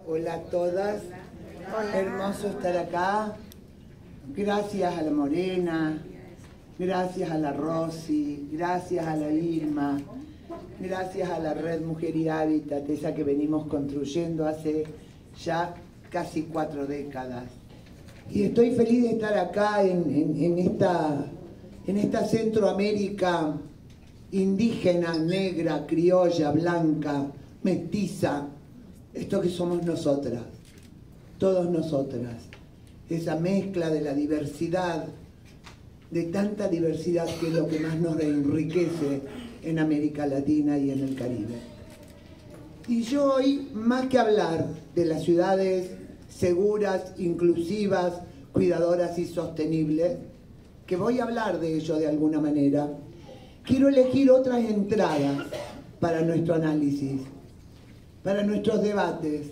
Hola a todas, hermoso estar acá. Gracias a la Morena, gracias a la Rosy, gracias a la Irma, gracias a la Red Mujer y Hábitat, esa que venimos construyendo hace ya casi 4 décadas. Y estoy feliz de estar acá en esta Centroamérica indígena, negra, criolla, blanca, mestiza, esto que somos nosotras, todos nosotras, esa mezcla de la diversidad, de tanta diversidad que es lo que más nos enriquece en América Latina y en el Caribe. Y yo hoy, más que hablar de las ciudades seguras, inclusivas, cuidadoras y sostenibles, que voy a hablar de ello de alguna manera, quiero elegir otras entradas para nuestro análisis, para nuestros debates.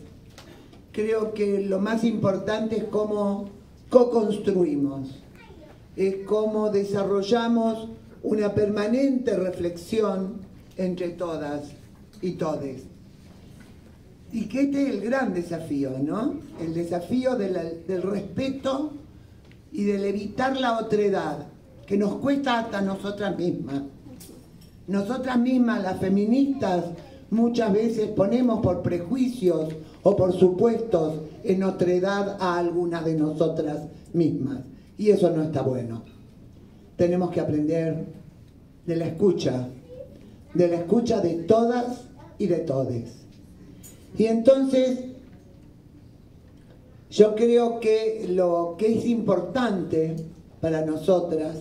Creo que lo más importante es cómo co-construimos, es cómo desarrollamos una permanente reflexión entre todas y todes. Y que este es el gran desafío, ¿no? El desafío del respeto y del evitar la otredad, que nos cuesta hasta nosotras mismas. Nosotras mismas, las feministas, muchas veces ponemos por prejuicios o por supuestos en otredad a algunas de nosotras mismas. Y eso no está bueno. Tenemos que aprender de la escucha de todas y de todes. Y entonces, yo creo que lo que es importante para nosotras,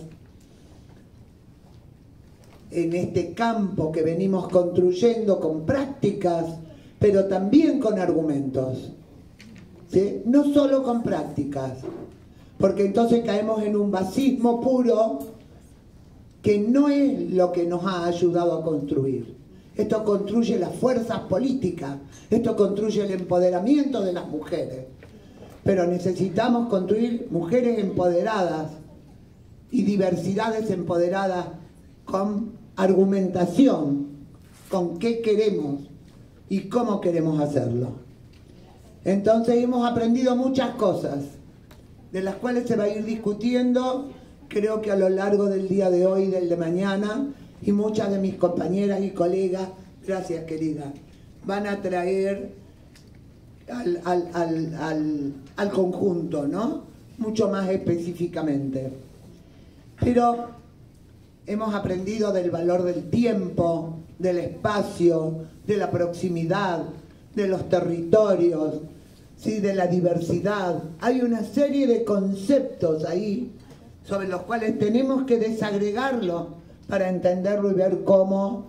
en este campo que venimos construyendo con prácticas, pero también con argumentos, ¿sí? No solo con prácticas, porque entonces caemos en un basismo puro que no es lo que nos ha ayudado a construir. Esto construye las fuerzas políticas, esto construye el empoderamiento de las mujeres, pero necesitamos construir mujeres empoderadas y diversidades empoderadas con argumentación, con qué queremos y cómo queremos hacerlo. Entonces hemos aprendido muchas cosas, de las cuales se va a ir discutiendo, creo que a lo largo del día de hoy y del de mañana, y muchas de mis compañeras y colegas, gracias querida, van a traer al conjunto, ¿no? Mucho más específicamente. Pero hemos aprendido del valor del tiempo, del espacio, de la proximidad, de los territorios, ¿sí? De la diversidad. Hay una serie de conceptos ahí sobre los cuales tenemos que desagregarlos para entenderlo y ver cómo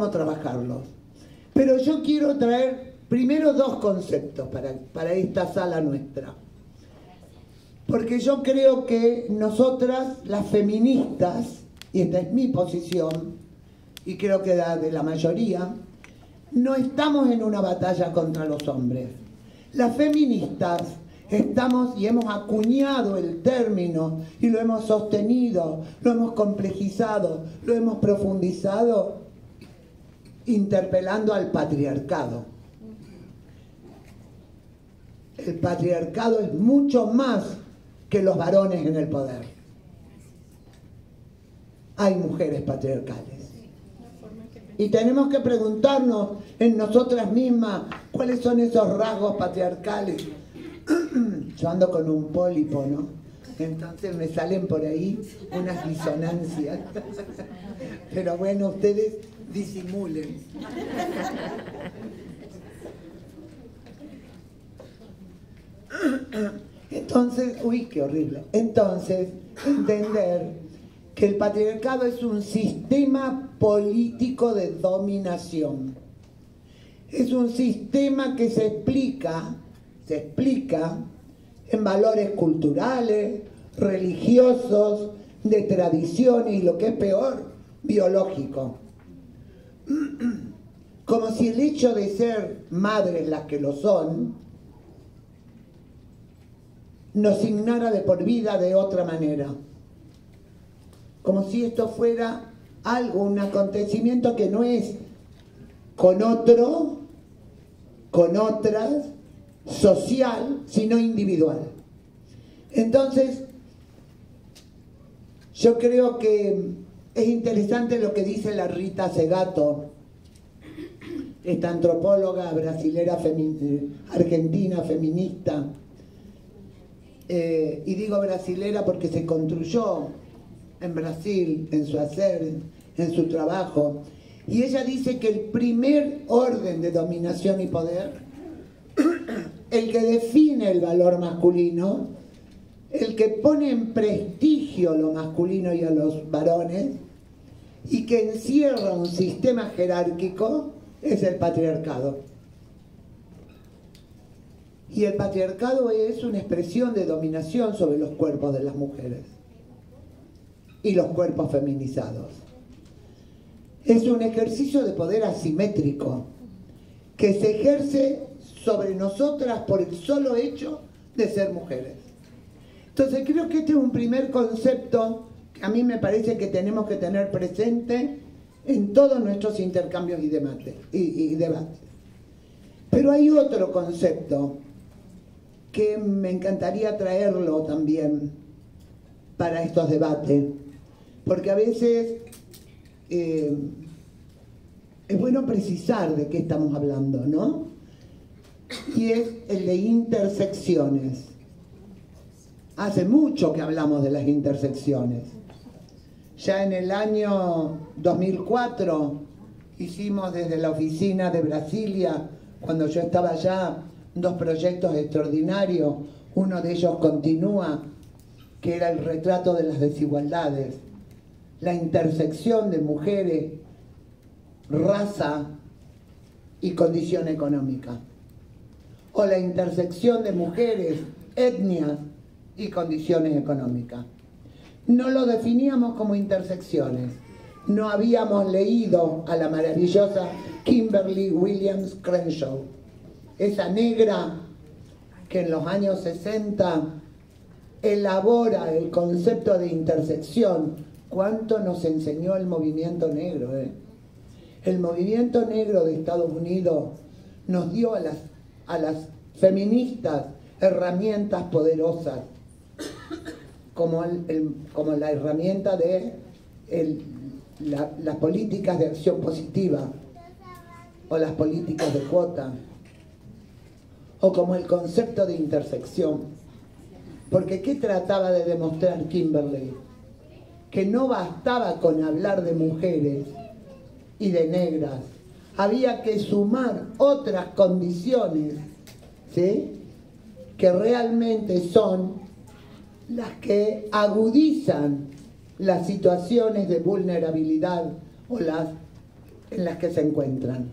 trabajarlos. Pero yo quiero traer primero 2 conceptos para esta sala nuestra. Porque yo creo que nosotras, las feministas, y esta es mi posición, y creo que la de la mayoría, no estamos en una batalla contra los hombres. Las feministas estamos y hemos acuñado el término y lo hemos sostenido, lo hemos complejizado, lo hemos profundizado, interpelando al patriarcado. El patriarcado es mucho más que los varones en el poder. Hay mujeres patriarcales. Y tenemos que preguntarnos en nosotras mismas cuáles son esos rasgos patriarcales. Yo ando con un pólipo, ¿no? Entonces me salen por ahí unas disonancias. Pero bueno, ustedes disimulen. Entonces, uy, qué horrible. Entonces, entender que el patriarcado es un sistema político de dominación. Es un sistema que se explica en valores culturales, religiosos, de tradiciones y lo que es peor, biológico. Como si el hecho de ser madres las que lo son, nos signara de por vida de otra manera. Como si esto fuera algo, un acontecimiento que no es con otro, con otras, social, sino individual. Entonces, yo creo que es interesante lo que dice la Rita Segato, esta antropóloga brasilera argentina feminista, y digo brasilera porque se construyó en Brasil, en su hacer, en su trabajo, y ella dice que el primer orden de dominación y poder, el que define el valor masculino, el que pone en prestigio lo masculino y a los varones, y que encierra un sistema jerárquico, es el patriarcado. Y el patriarcado es una expresión de dominación sobre los cuerpos de las mujeres y los cuerpos feminizados. Es un ejercicio de poder asimétrico que se ejerce sobre nosotras por el solo hecho de ser mujeres. Entonces creo que este es un primer concepto que a mí me parece que tenemos que tener presente en todos nuestros intercambios y debates. Pero hay otro concepto que me encantaría traerlo también para estos debates, porque a veces es bueno precisar de qué estamos hablando, ¿no? Y es el de intersecciones. Hace mucho que hablamos de las intersecciones. Ya en el año 2004 hicimos desde la oficina de Brasilia, cuando yo estaba allá, 2 proyectos extraordinarios. Uno de ellos continúa, que era el retrato de las desigualdades, la intersección de mujeres, raza y condición económica, o la intersección de mujeres, etnias y condiciones económicas. No lo definíamos como intersecciones. No habíamos leído a la maravillosa Kimberly Williams Crenshaw, esa negra que en los años 60 elabora el concepto de intersección. ¿Cuánto nos enseñó el movimiento negro? El movimiento negro de Estados Unidos nos dio a las feministas herramientas poderosas, como la herramienta de las políticas de acción positiva, o las políticas de cuota, o como el concepto de intersección. Porque ¿qué trataba de demostrar Kimberly? Que no bastaba con hablar de mujeres y de negras, había que sumar otras condiciones, ¿sí?, que realmente son las que agudizan las situaciones de vulnerabilidad en las que se encuentran.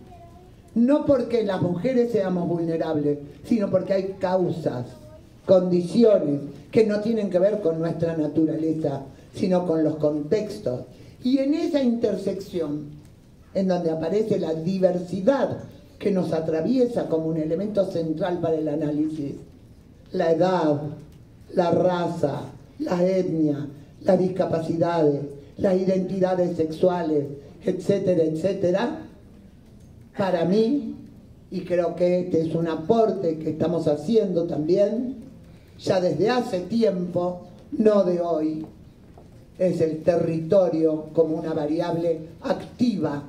No porque las mujeres seamos vulnerables, sino porque hay causas, condiciones que no tienen que ver con nuestra naturaleza, sino con los contextos. Y en esa intersección, en donde aparece la diversidad que nos atraviesa como un elemento central para el análisis, la edad, la raza, la etnia, las discapacidades, las identidades sexuales, etcétera, etcétera, para mí, y creo que este es un aporte que estamos haciendo también, ya desde hace tiempo, no de hoy, es el territorio como una variable activa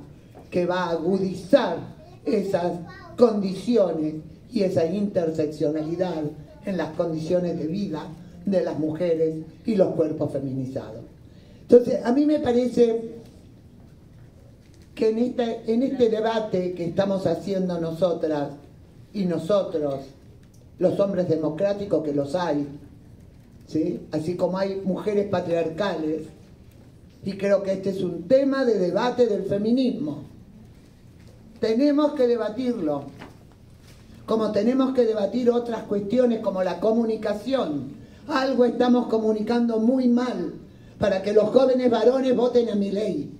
que va a agudizar esas condiciones y esa interseccionalidad en las condiciones de vida de las mujeres y los cuerpos feminizados. Entonces, a mí me parece que en este debate que estamos haciendo nosotras y nosotros, los hombres democráticos, que los hay, ¿sí?, así como hay mujeres patriarcales, y creo que este es un tema de debate del feminismo. Tenemos que debatirlo, como tenemos que debatir otras cuestiones como la comunicación. Algo estamos comunicando muy mal para que los jóvenes varones voten a Milei.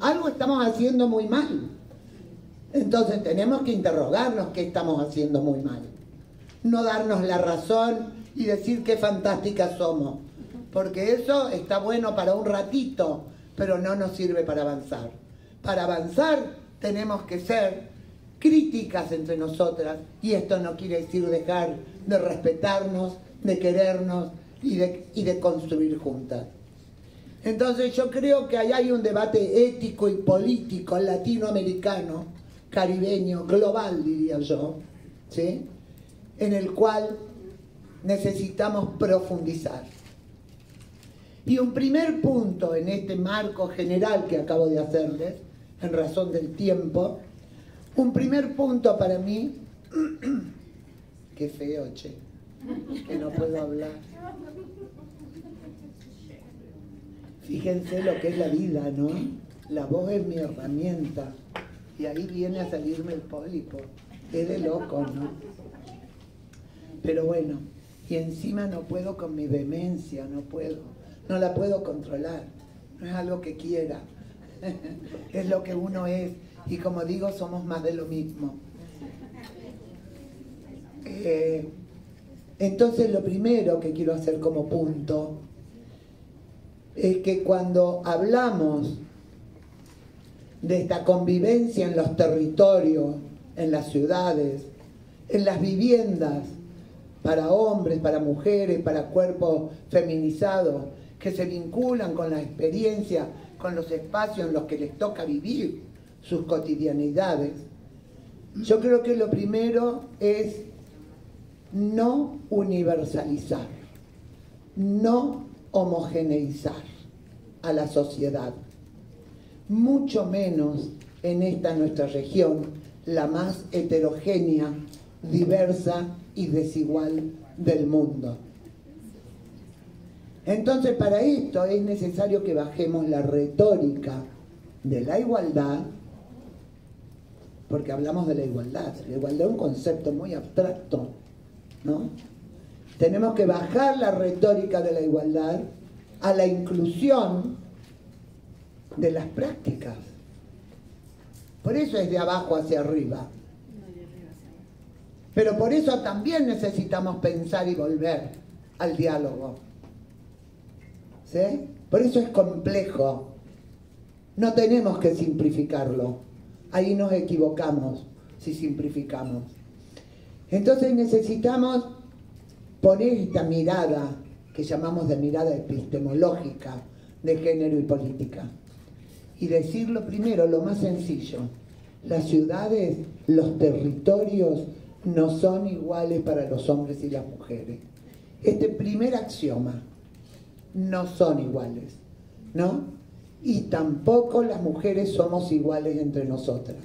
Algo estamos haciendo muy mal. Entonces tenemos que interrogarnos qué estamos haciendo muy mal. No darnos la razón y decir qué fantásticas somos, porque eso está bueno para un ratito, pero no nos sirve para avanzar. Para avanzar tenemos que ser críticas entre nosotras, y esto no quiere decir dejar de respetarnos, de querernos y de construir juntas. Entonces yo creo que ahí hay un debate ético y político latinoamericano, caribeño, global diría yo, ¿sí?, en el cual necesitamos profundizar. Y un primer punto en este marco general que acabo de hacerles, en razón del tiempo, un primer punto para mí, qué feo, che, que no puedo hablar. Fíjense lo que es la vida, ¿no? La voz es mi herramienta y ahí viene a salirme el pólipo. Es de loco, ¿no? Pero bueno, y encima no puedo con mi demencia, no la puedo controlar, no es algo que quiera, es lo que uno es, y como digo, somos más de lo mismo. Entonces lo primero que quiero hacer como punto es que cuando hablamos de esta convivencia en los territorios, en las ciudades, en las viviendas, para hombres, para mujeres, para cuerpos feminizados, que se vinculan con la experiencia, con los espacios en los que les toca vivir sus cotidianidades, yo creo que lo primero es no universalizar, no homogeneizar a la sociedad, mucho menos en esta nuestra región, la más heterogénea, diversa y desigual del mundo. Entonces, para esto es necesario que bajemos la retórica de la igualdad, porque hablamos de la igualdad. La igualdad es un concepto muy abstracto, ¿no? Tenemos que bajar la retórica de la igualdad a la inclusión de las prácticas. Por eso es de abajo hacia arriba. Pero por eso también necesitamos pensar y volver al diálogo. ¿Sí? Por eso es complejo. No tenemos que simplificarlo. Ahí nos equivocamos si simplificamos. Entonces necesitamos poner esta mirada que llamamos de mirada epistemológica de género y política. Y decirlo primero, lo más sencillo. Las ciudades, los territorios no son iguales para los hombres y las mujeres. Este primer axioma, no son iguales, ¿no? Y tampoco las mujeres somos iguales entre nosotras.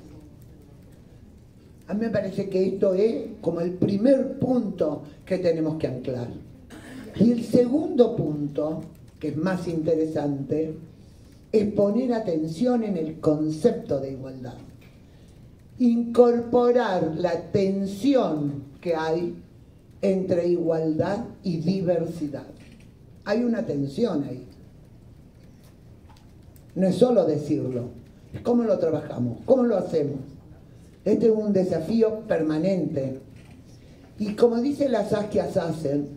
A mí me parece que esto es como el primer punto que tenemos que anclar. Y el segundo punto, que es más interesante, es poner atención en el concepto de igualdad. Incorporar la tensión que hay entre igualdad y diversidad. Hay una tensión ahí. No es solo decirlo, es cómo lo trabajamos, cómo lo hacemos. Este es un desafío permanente. Y como dice la Saskia Sassen,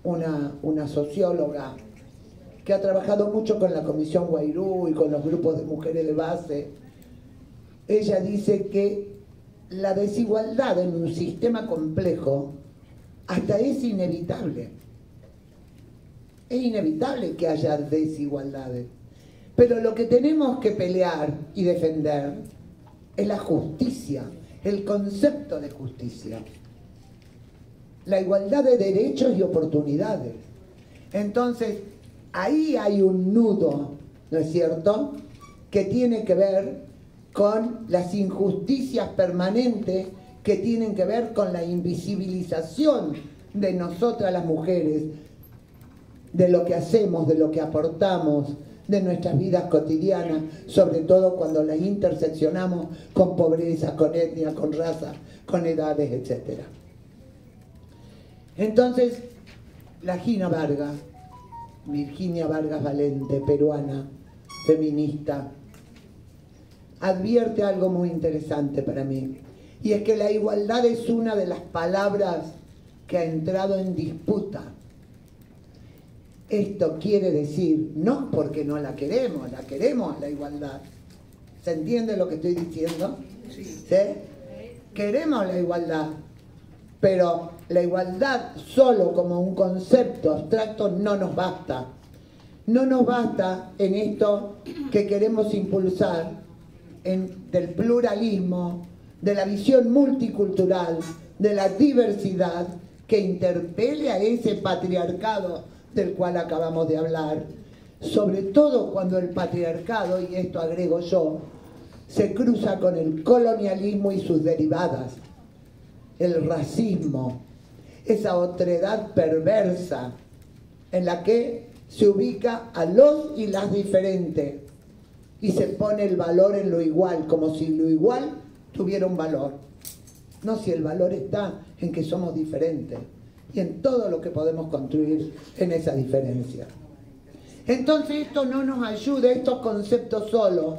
una socióloga que ha trabajado mucho con la Comisión Guairú y con los grupos de mujeres de base, ella dice que la desigualdad en un sistema complejo hasta es inevitable. Es inevitable que haya desigualdades. Pero lo que tenemos que pelear y defender es la justicia, el concepto de justicia. La igualdad de derechos y oportunidades. Entonces, ahí hay un nudo, ¿no es cierto?, que tiene que ver con las injusticias permanentes que tienen que ver con la invisibilización de nosotras las mujeres, de lo que hacemos, de lo que aportamos, de nuestras vidas cotidianas, sobre todo cuando las interseccionamos con pobreza, con etnia, con raza, con edades, etc. Entonces, la Gina Vargas, Virginia Vargas Valente, peruana, feminista, advierte algo muy interesante para mí, y es que la igualdad es una de las palabras que ha entrado en disputa. Esto quiere decir, no porque no la queremos la igualdad. ¿Se entiende lo que estoy diciendo? Sí. ¿Sí? queremos la igualdad, pero la igualdad solo como un concepto abstracto no nos basta. No nos basta en esto que queremos impulsar del pluralismo, de la visión multicultural, de la diversidad, que interpele a ese patriarcado del cual acabamos de hablar, sobre todo cuando el patriarcado, y esto agrego yo, se cruza con el colonialismo y sus derivadas, el racismo, esa otredad perversa en la que se ubica a los y las diferentes y se pone el valor en lo igual, como si lo igual tuviera un valor. No, si el valor está en que somos diferentes y en todo lo que podemos construir en esa diferencia. Entonces esto no nos ayuda, estos conceptos solos.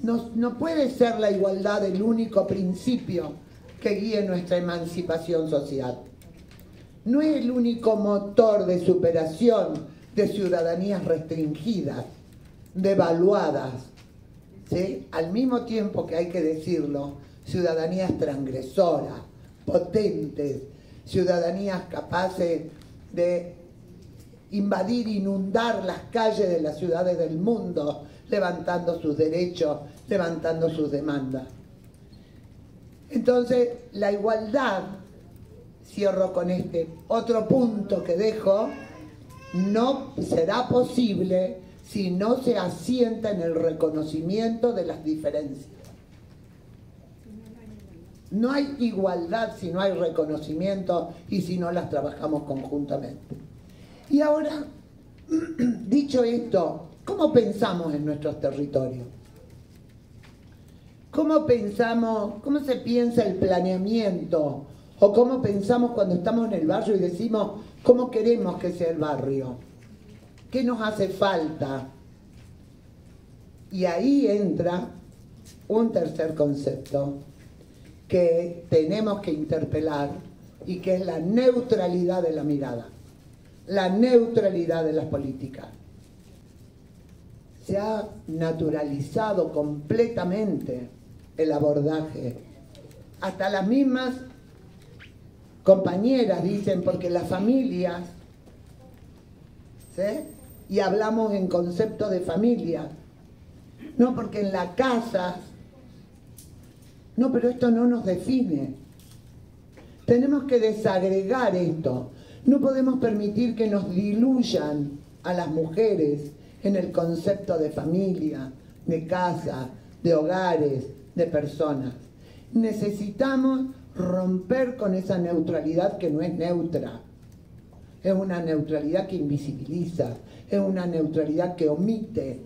No puede ser la igualdad el único principio que guíe nuestra emancipación social. No es el único motor de superación de ciudadanías restringidas, devaluadas, ¿sí? Al mismo tiempo que hay que decirlo, ciudadanías transgresoras, potentes, ciudadanías capaces de invadir, inundar las calles de las ciudades del mundo, levantando sus derechos, levantando sus demandas. Entonces, la igualdad, cierro con este otro punto que dejo, no será posible si no se asienta en el reconocimiento de las diferencias. No hay igualdad si no hay reconocimiento y si no las trabajamos conjuntamente. Y ahora, dicho esto, ¿cómo pensamos en nuestros territorios? ¿Cómo pensamos, cómo se piensa el planeamiento? ¿O cómo pensamos cuando estamos en el barrio y decimos cómo queremos que sea el barrio? ¿Qué nos hace falta? Y ahí entra un tercer concepto que tenemos que interpelar y que es la neutralidad de la mirada, la neutralidad de las políticas. Se ha naturalizado completamente el abordaje. Hasta las mismas compañeras dicen, porque las familias, ¿sí? Y hablamos en concepto de familia, no, porque en la casa, no, pero esto no nos define. Tenemos que desagregar esto. No podemos permitir que nos diluyan a las mujeres en el concepto de familia, de casa, de hogares, de personas. Necesitamos romper con esa neutralidad que no es neutra. Es una neutralidad que invisibiliza, es una neutralidad que omite,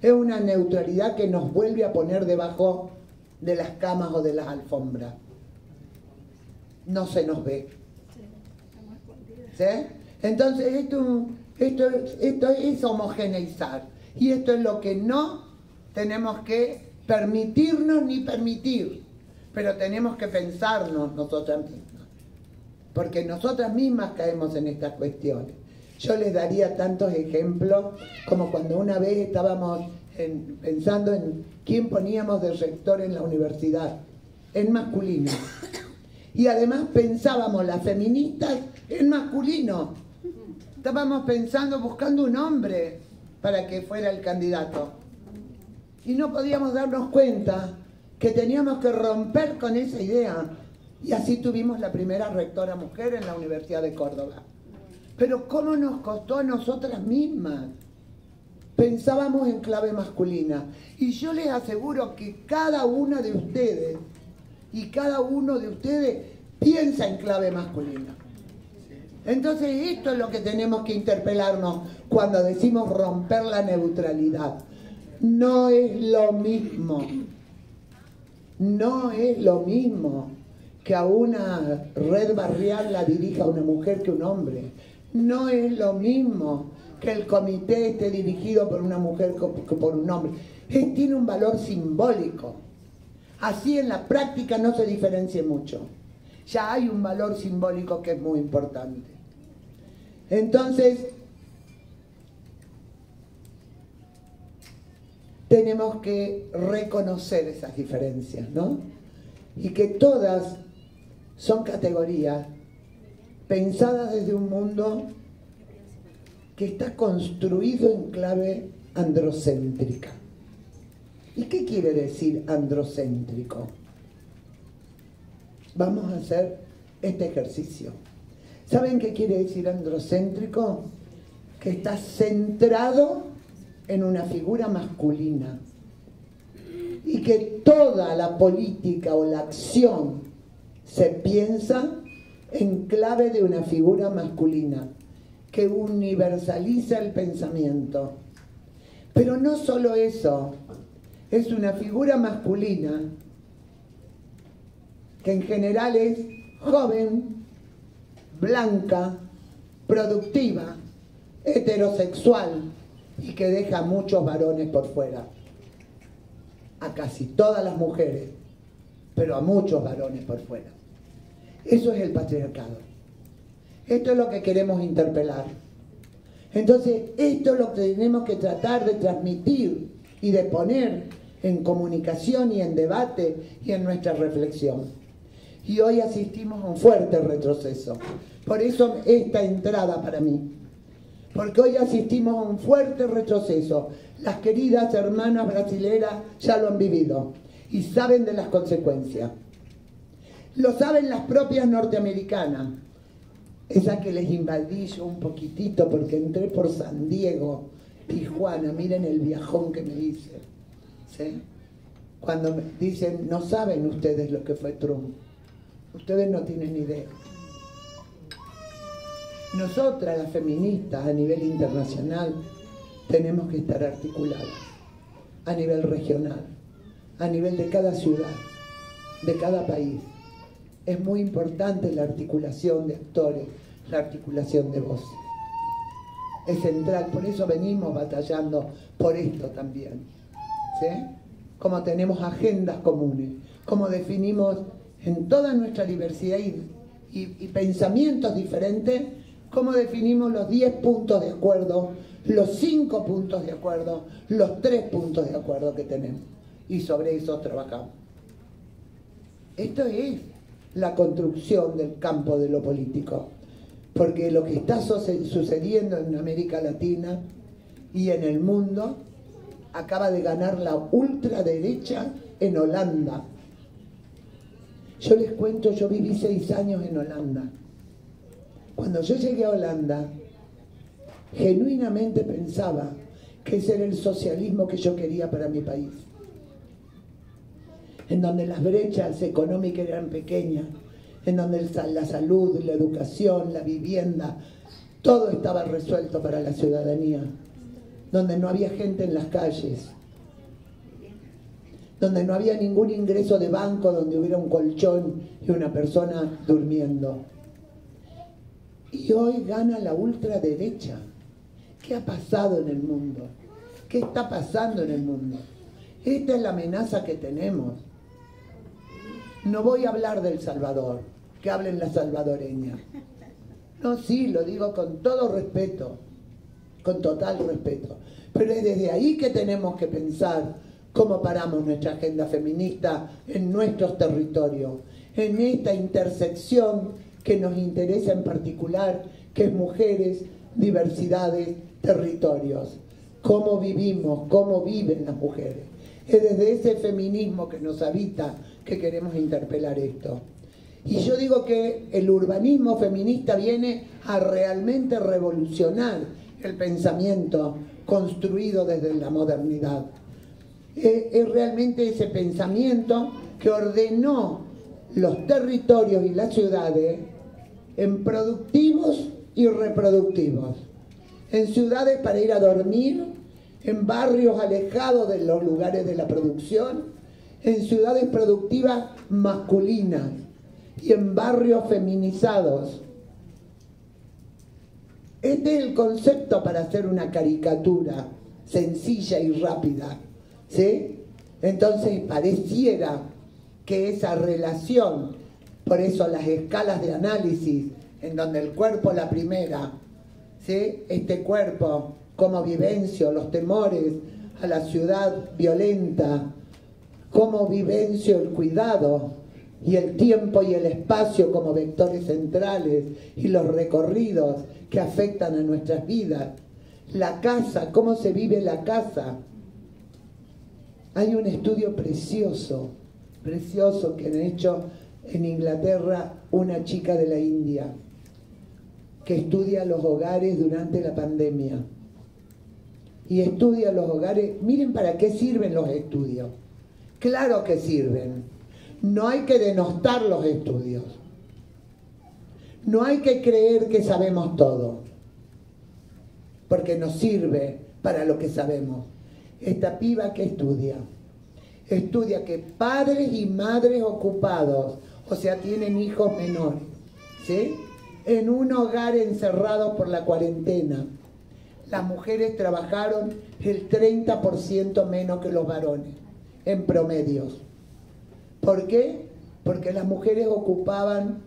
es una neutralidad que nos vuelve a poner debajo de las camas o de las alfombras. No se nos ve. ¿Sí? Entonces esto es homogeneizar. Y esto es lo que no tenemos que permitirnos ni permitir. Pero tenemos que pensarnos nosotras mismas. Porque nosotras mismas caemos en estas cuestiones. Yo les daría tantos ejemplos como cuando una vez estábamos pensando en quién poníamos de rector en la universidad, en masculino. Y además pensábamos las feministas en masculino. Estábamos pensando, buscando un hombre para que fuera el candidato. Y no podíamos darnos cuenta que teníamos que romper con esa idea. Y así tuvimos la primera rectora mujer en la Universidad de Córdoba. Pero ¿cómo nos costó a nosotras mismas? Pensábamos en clave masculina. Y yo les aseguro que cada una de ustedes y cada uno de ustedes piensa en clave masculina. Entonces esto es lo que tenemos que interpelarnos cuando decimos romper la neutralidad. No es lo mismo. No es lo mismo que a una red barrial la dirija una mujer que un hombre. No es lo mismo que el comité esté dirigido por una mujer que por un hombre. Tiene un valor simbólico. Así en la práctica no se diferencia mucho. Ya hay un valor simbólico que es muy importante. Entonces, tenemos que reconocer esas diferencias, ¿no? y que todas son categorías pensadas desde un mundo que está construido en clave androcéntrica. ¿Y qué quiere decir androcéntrico? Vamos a hacer este ejercicio. ¿Saben qué quiere decir androcéntrico? Que está centrado en una figura masculina y que toda la política o la acción se piensa en clave de una figura masculina que universaliza el pensamiento. Pero no solo eso, es una figura masculina que en general es joven, blanca, productiva, heterosexual y que deja a muchos varones por fuera. A casi todas las mujeres, pero a muchos varones por fuera. Eso es el patriarcado. Esto es lo que queremos interpelar. Entonces, esto es lo que tenemos que tratar de transmitir y de poner en comunicación y en debate y en nuestra reflexión. Y hoy asistimos a un fuerte retroceso. Por eso esta entrada para mí. Porque hoy asistimos a un fuerte retroceso. Las queridas hermanas brasileras ya lo han vivido y saben de las consecuencias. Lo saben las propias norteamericanas. Esa que les invadí yo un poquitito porque entré por San Diego, Tijuana, miren el viajón que me hice. ¿Sí? Cuando me dicen, no saben ustedes lo que fue Trump. Ustedes no tienen ni idea. Nosotras, las feministas, a nivel internacional, tenemos que estar articuladas, a nivel regional, a nivel de cada ciudad, de cada país. Es muy importante la articulación de actores, la articulación de voces. Es central, por eso venimos batallando por esto también. ¿Sí? Como tenemos agendas comunes, como definimos en toda nuestra diversidad y pensamientos diferentes, cómo definimos los 10 puntos de acuerdo, los 5 puntos de acuerdo, los 3 puntos de acuerdo que tenemos. Y sobre eso trabajamos. Esto es la construcción del campo de lo político. Porque lo que está sucediendo en América Latina y en el mundo acaba de ganar la ultraderecha en Holanda. Yo les cuento, yo viví 6 años en Holanda. Cuando yo llegué a Holanda, genuinamente pensaba que ese era el socialismo que yo quería para mi país. En donde las brechas económicas eran pequeñas, en donde la salud, la educación, la vivienda, todo estaba resuelto para la ciudadanía, donde no había gente en las calles, donde no había ningún ingreso de banco, donde hubiera un colchón y una persona durmiendo. Y hoy gana la ultraderecha. ¿Qué ha pasado en el mundo? ¿Qué está pasando en el mundo? Esta es la amenaza que tenemos. No voy a hablar del Salvador, que hablen las salvadoreñas. No, sí, lo digo con todo respeto, con total respeto. Pero es desde ahí que tenemos que pensar cómo paramos nuestra agenda feminista en nuestros territorios, en esta intersección que nos interesa en particular, que es mujeres, diversidades, territorios. Cómo vivimos, cómo viven las mujeres. Es desde ese feminismo que nos habita que queremos interpelar esto. Y yo digo que el urbanismo feminista viene a realmente revolucionar el pensamiento construido desde la modernidad. Es realmente ese pensamiento que ordenó los territorios y las ciudades en productivos y reproductivos. En ciudades para ir a dormir, en barrios alejados de los lugares de la producción, en ciudades productivas masculinas y en barrios feminizados. Este es el concepto para hacer una caricatura sencilla y rápida, ¿sí? Entonces pareciera que esa relación, por eso las escalas de análisis, en donde el cuerpo la primera, ¿sí? Este cuerpo como vivencio los temores a la ciudad violenta, como vivencio el cuidado y el tiempo y el espacio como vectores centrales y los recorridos que afectan a nuestras vidas. La casa, cómo se vive la casa. Hay un estudio precioso, precioso que han hecho en Inglaterra una chica de la India que estudia los hogares durante la pandemia. Y estudia los hogares. Miren para qué sirven los estudios. Claro que sirven. No hay que denostar los estudios. No hay que creer que sabemos todo, porque nos sirve para lo que sabemos. Esta piba que estudia que padres y madres ocupados, o sea, tienen hijos menores, ¿sí?, en un hogar encerrado por la cuarentena, las mujeres trabajaron el 30% menos que los varones, en promedios. ¿Por qué? Porque las mujeres ocupaban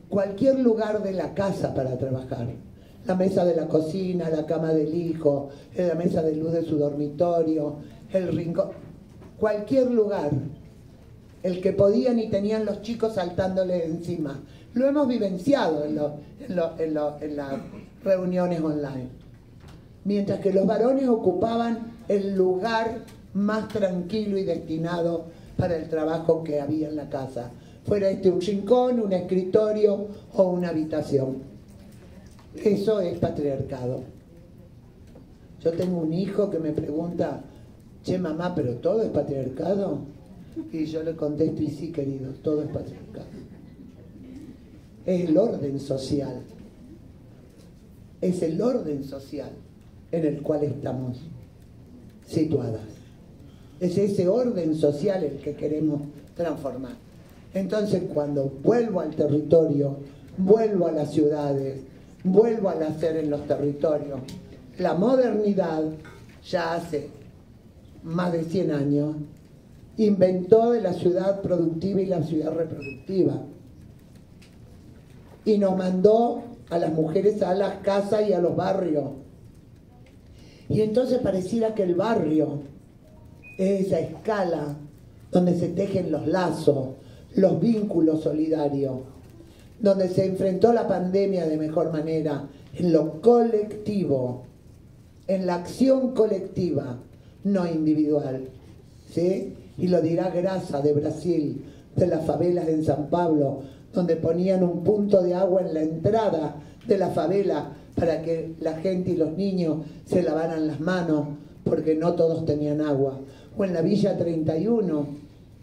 cualquier lugar de la casa para trabajar. La mesa de la cocina, la cama del hijo, la mesa de luz de su dormitorio, el rincón, cualquier lugar. El que podían y tenían los chicos saltándole encima. Lo hemos vivenciado en las reuniones online. Mientras que los varones ocupaban el lugar más tranquilo y destinado para el trabajo que había en la casa. Fuera un rincón, un escritorio o una habitación. Eso es patriarcado. Yo tengo un hijo que me pregunta, che mamá, ¿pero todo es patriarcado? Y yo le contesto, y sí querido, todo es patriarcado. Es el orden social. Es el orden social en el cual estamos situadas. Es ese orden social el que queremos transformar. Entonces, cuando vuelvo al territorio, vuelvo a las ciudades, vuelvo al hacer en los territorios, la modernidad, ya hace más de 100 años, inventó de la ciudad productiva y la ciudad reproductiva. Y nos mandó a las mujeres a las casas y a los barrios. Y entonces pareciera que el barrio es esa escala donde se tejen los lazos, los vínculos solidarios, donde se enfrentó la pandemia de mejor manera, en lo colectivo, en la acción colectiva, no individual, ¿sí? Y lo dirá Graça de Brasil, de las favelas en San Pablo, donde ponían un punto de agua en la entrada de la favela para que la gente y los niños se lavaran las manos, porque no todos tenían agua. O en la Villa 31,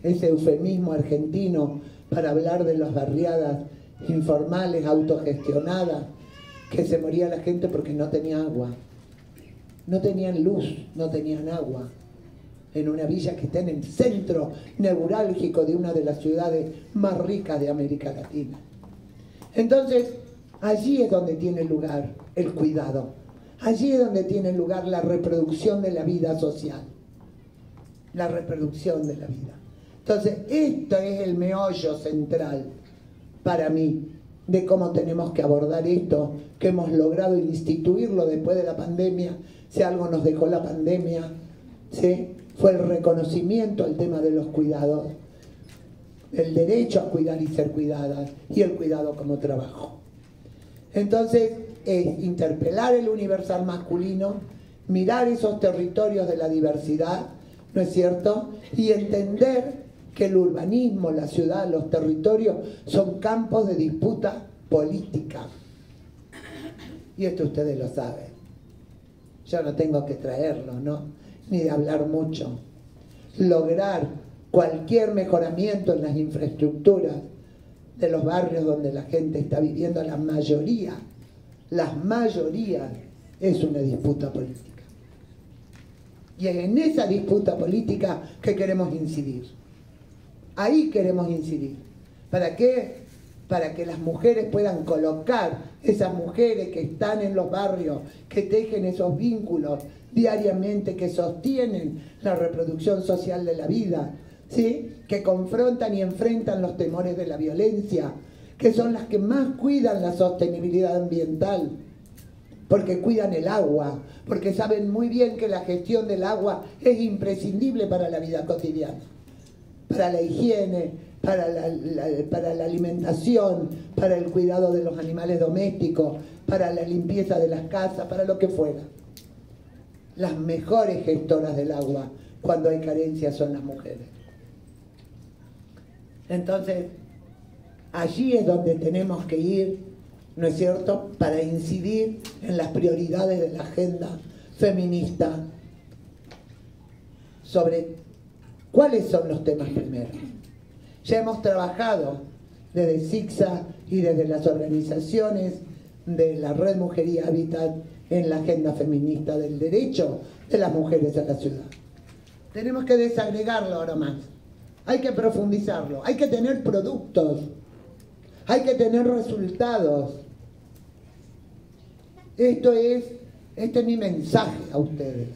ese eufemismo argentino para hablar de las barriadas informales, autogestionadas, que se moría la gente porque no tenía agua. No tenían luz, no tenían agua. En una villa que está en el centro neurálgico de una de las ciudades más ricas de América Latina. Entonces, allí es donde tiene lugar el cuidado. Allí es donde tiene lugar la reproducción de la vida social. La reproducción de la vida. Entonces, esto es el meollo central para mí de cómo tenemos que abordar esto, que hemos logrado instituirlo después de la pandemia. Si algo nos dejó la pandemia, ¿sí?, fue el reconocimiento al tema de los cuidados, el derecho a cuidar y ser cuidadas, y el cuidado como trabajo. Entonces, es interpelar el universal masculino, mirar esos territorios de la diversidad, ¿no es cierto?, y entender que el urbanismo, la ciudad, los territorios son campos de disputa política. Y esto ustedes lo saben. Yo no tengo que traerlo, ¿no?, ni de hablar mucho. Lograr cualquier mejoramiento en las infraestructuras de los barrios donde la gente está viviendo, las mayorías, es una disputa política. Y es en esa disputa política que queremos incidir. Ahí queremos incidir. ¿Para qué? Para que las mujeres puedan colocar, esas mujeres que están en los barrios, que tejen esos vínculos diariamente, que sostienen la reproducción social de la vida, ¿sí?, que confrontan y enfrentan los temores de la violencia, que son las que más cuidan la sostenibilidad ambiental, porque cuidan el agua, porque saben muy bien que la gestión del agua es imprescindible para la vida cotidiana, para la higiene, para la alimentación, para el cuidado de los animales domésticos, para la limpieza de las casas, para lo que fuera. Las mejores gestoras del agua cuando hay carencia son las mujeres. Entonces, allí es donde tenemos que ir, ¿no es cierto?, para incidir en las prioridades de la agenda feminista sobre cuáles son los temas primeros. Ya hemos trabajado desde SICSA y desde las organizaciones de la Red Mujer y Hábitat en la agenda feminista del derecho de las mujeres a la ciudad. Tenemos que desagregarlo ahora más. Hay que profundizarlo. Hay que tener productos. Hay que tener resultados. Este es mi mensaje a ustedes.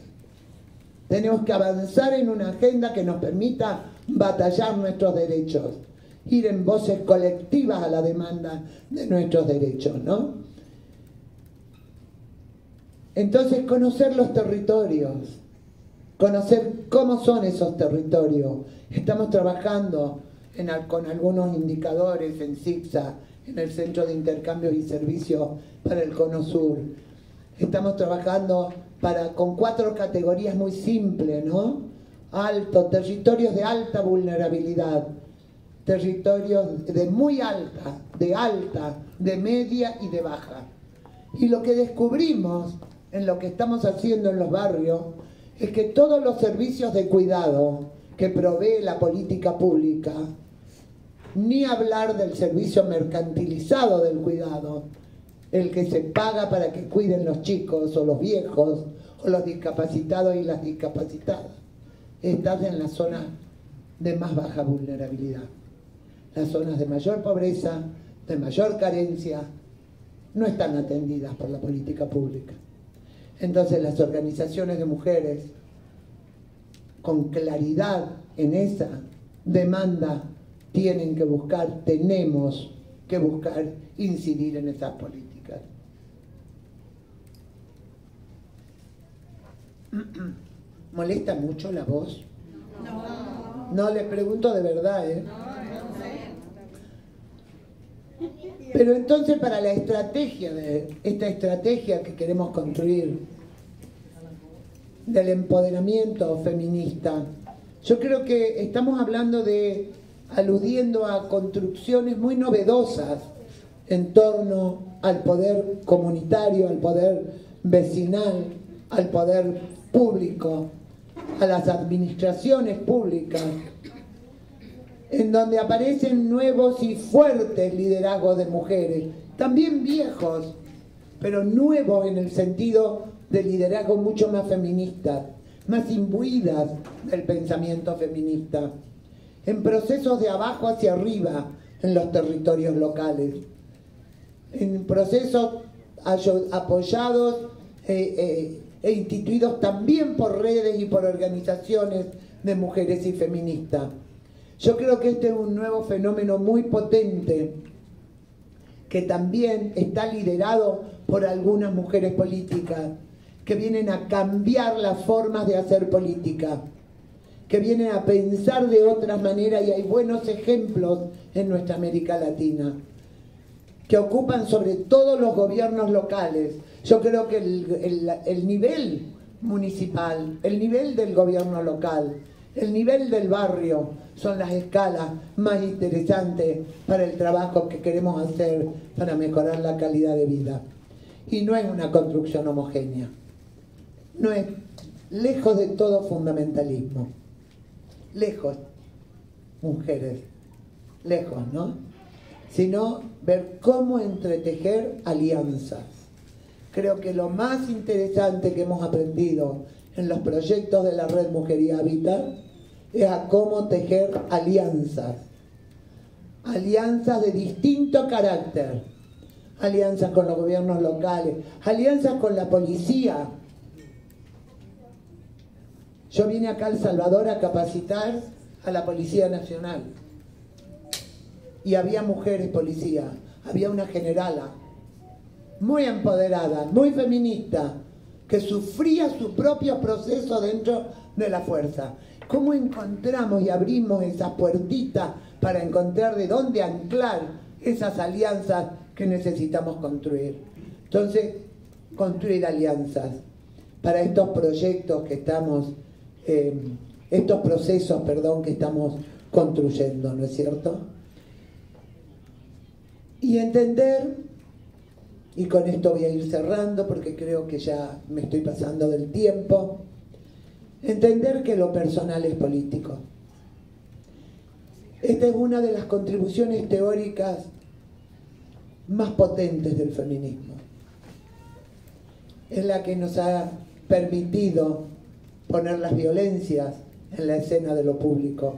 Tenemos que avanzar en una agenda que nos permita batallar nuestros derechos, ir en voces colectivas a la demanda de nuestros derechos, ¿no? Entonces, conocer los territorios, conocer cómo son esos territorios. Estamos trabajando con algunos indicadores en SICSA, en el Centro de Intercambios y Servicios para el Cono Sur. Estamos trabajando con 4 categorías muy simples, ¿no? Territorios de alta vulnerabilidad, territorios de muy alta, de media y de baja. Y lo que descubrimos en lo que estamos haciendo en los barrios es que todos los servicios de cuidado que provee la política pública, ni hablar del servicio mercantilizado del cuidado, el que se paga para que cuiden los chicos o los viejos o los discapacitados y las discapacitadas, están en las zonas de más baja vulnerabilidad. Las zonas de mayor pobreza, de mayor carencia, no están atendidas por la política pública. Entonces las organizaciones de mujeres, con claridad en esa demanda, tenemos que buscar incidir en esas políticas. ¿Molesta mucho la voz? No, les pregunto de verdad, ¿eh? Pero entonces, para la estrategia esta estrategia que queremos construir del empoderamiento feminista, yo creo que estamos hablando aludiendo a construcciones muy novedosas en torno al poder comunitario, al poder vecinal, al poder público, a las administraciones públicas, en donde aparecen nuevos y fuertes liderazgos de mujeres, también viejos, pero nuevos en el sentido de liderazgo mucho más feminista, más imbuidas del pensamiento feminista, en procesos de abajo hacia arriba en los territorios locales, en procesos apoyados e instituidos también por redes y por organizaciones de mujeres y feministas. Yo creo que este es un nuevo fenómeno muy potente que también está liderado por algunas mujeres políticas que vienen a cambiar las formas de hacer política, que vienen a pensar de otras maneras, y hay buenos ejemplos en nuestra América Latina, que ocupan sobre todo los gobiernos locales. Yo creo que el nivel municipal, el nivel del gobierno local, el nivel del barrio son las escalas más interesantes para el trabajo que queremos hacer para mejorar la calidad de vida. Y no es una construcción homogénea, no es, lejos de todo fundamentalismo, lejos, mujeres, lejos, ¿no? Sino ver cómo entretejer alianzas. Creo que lo más interesante que hemos aprendido en los proyectos de la Red Mujer y Hábitat es a cómo tejer alianzas. Alianzas de distinto carácter. Alianzas con los gobiernos locales, alianzas con la policía. Yo vine acá a El Salvador a capacitar a la Policía Nacional. Y había mujeres policías, había una generala muy empoderada, muy feminista, que sufría su propio proceso dentro de la fuerza. ¿Cómo encontramos y abrimos esa puertita para encontrar de dónde anclar esas alianzas que necesitamos construir. Entonces, construir alianzas para estos proyectos que estamos, estos procesos, perdón, que estamos construyendo, ¿no es cierto? Y entender, y con esto voy a ir cerrando porque creo que ya me estoy pasando del tiempo, entender que lo personal es político. Esta es una de las contribuciones teóricas más potentes del feminismo. Es la que nos ha permitido poner las violencias en la escena de lo público.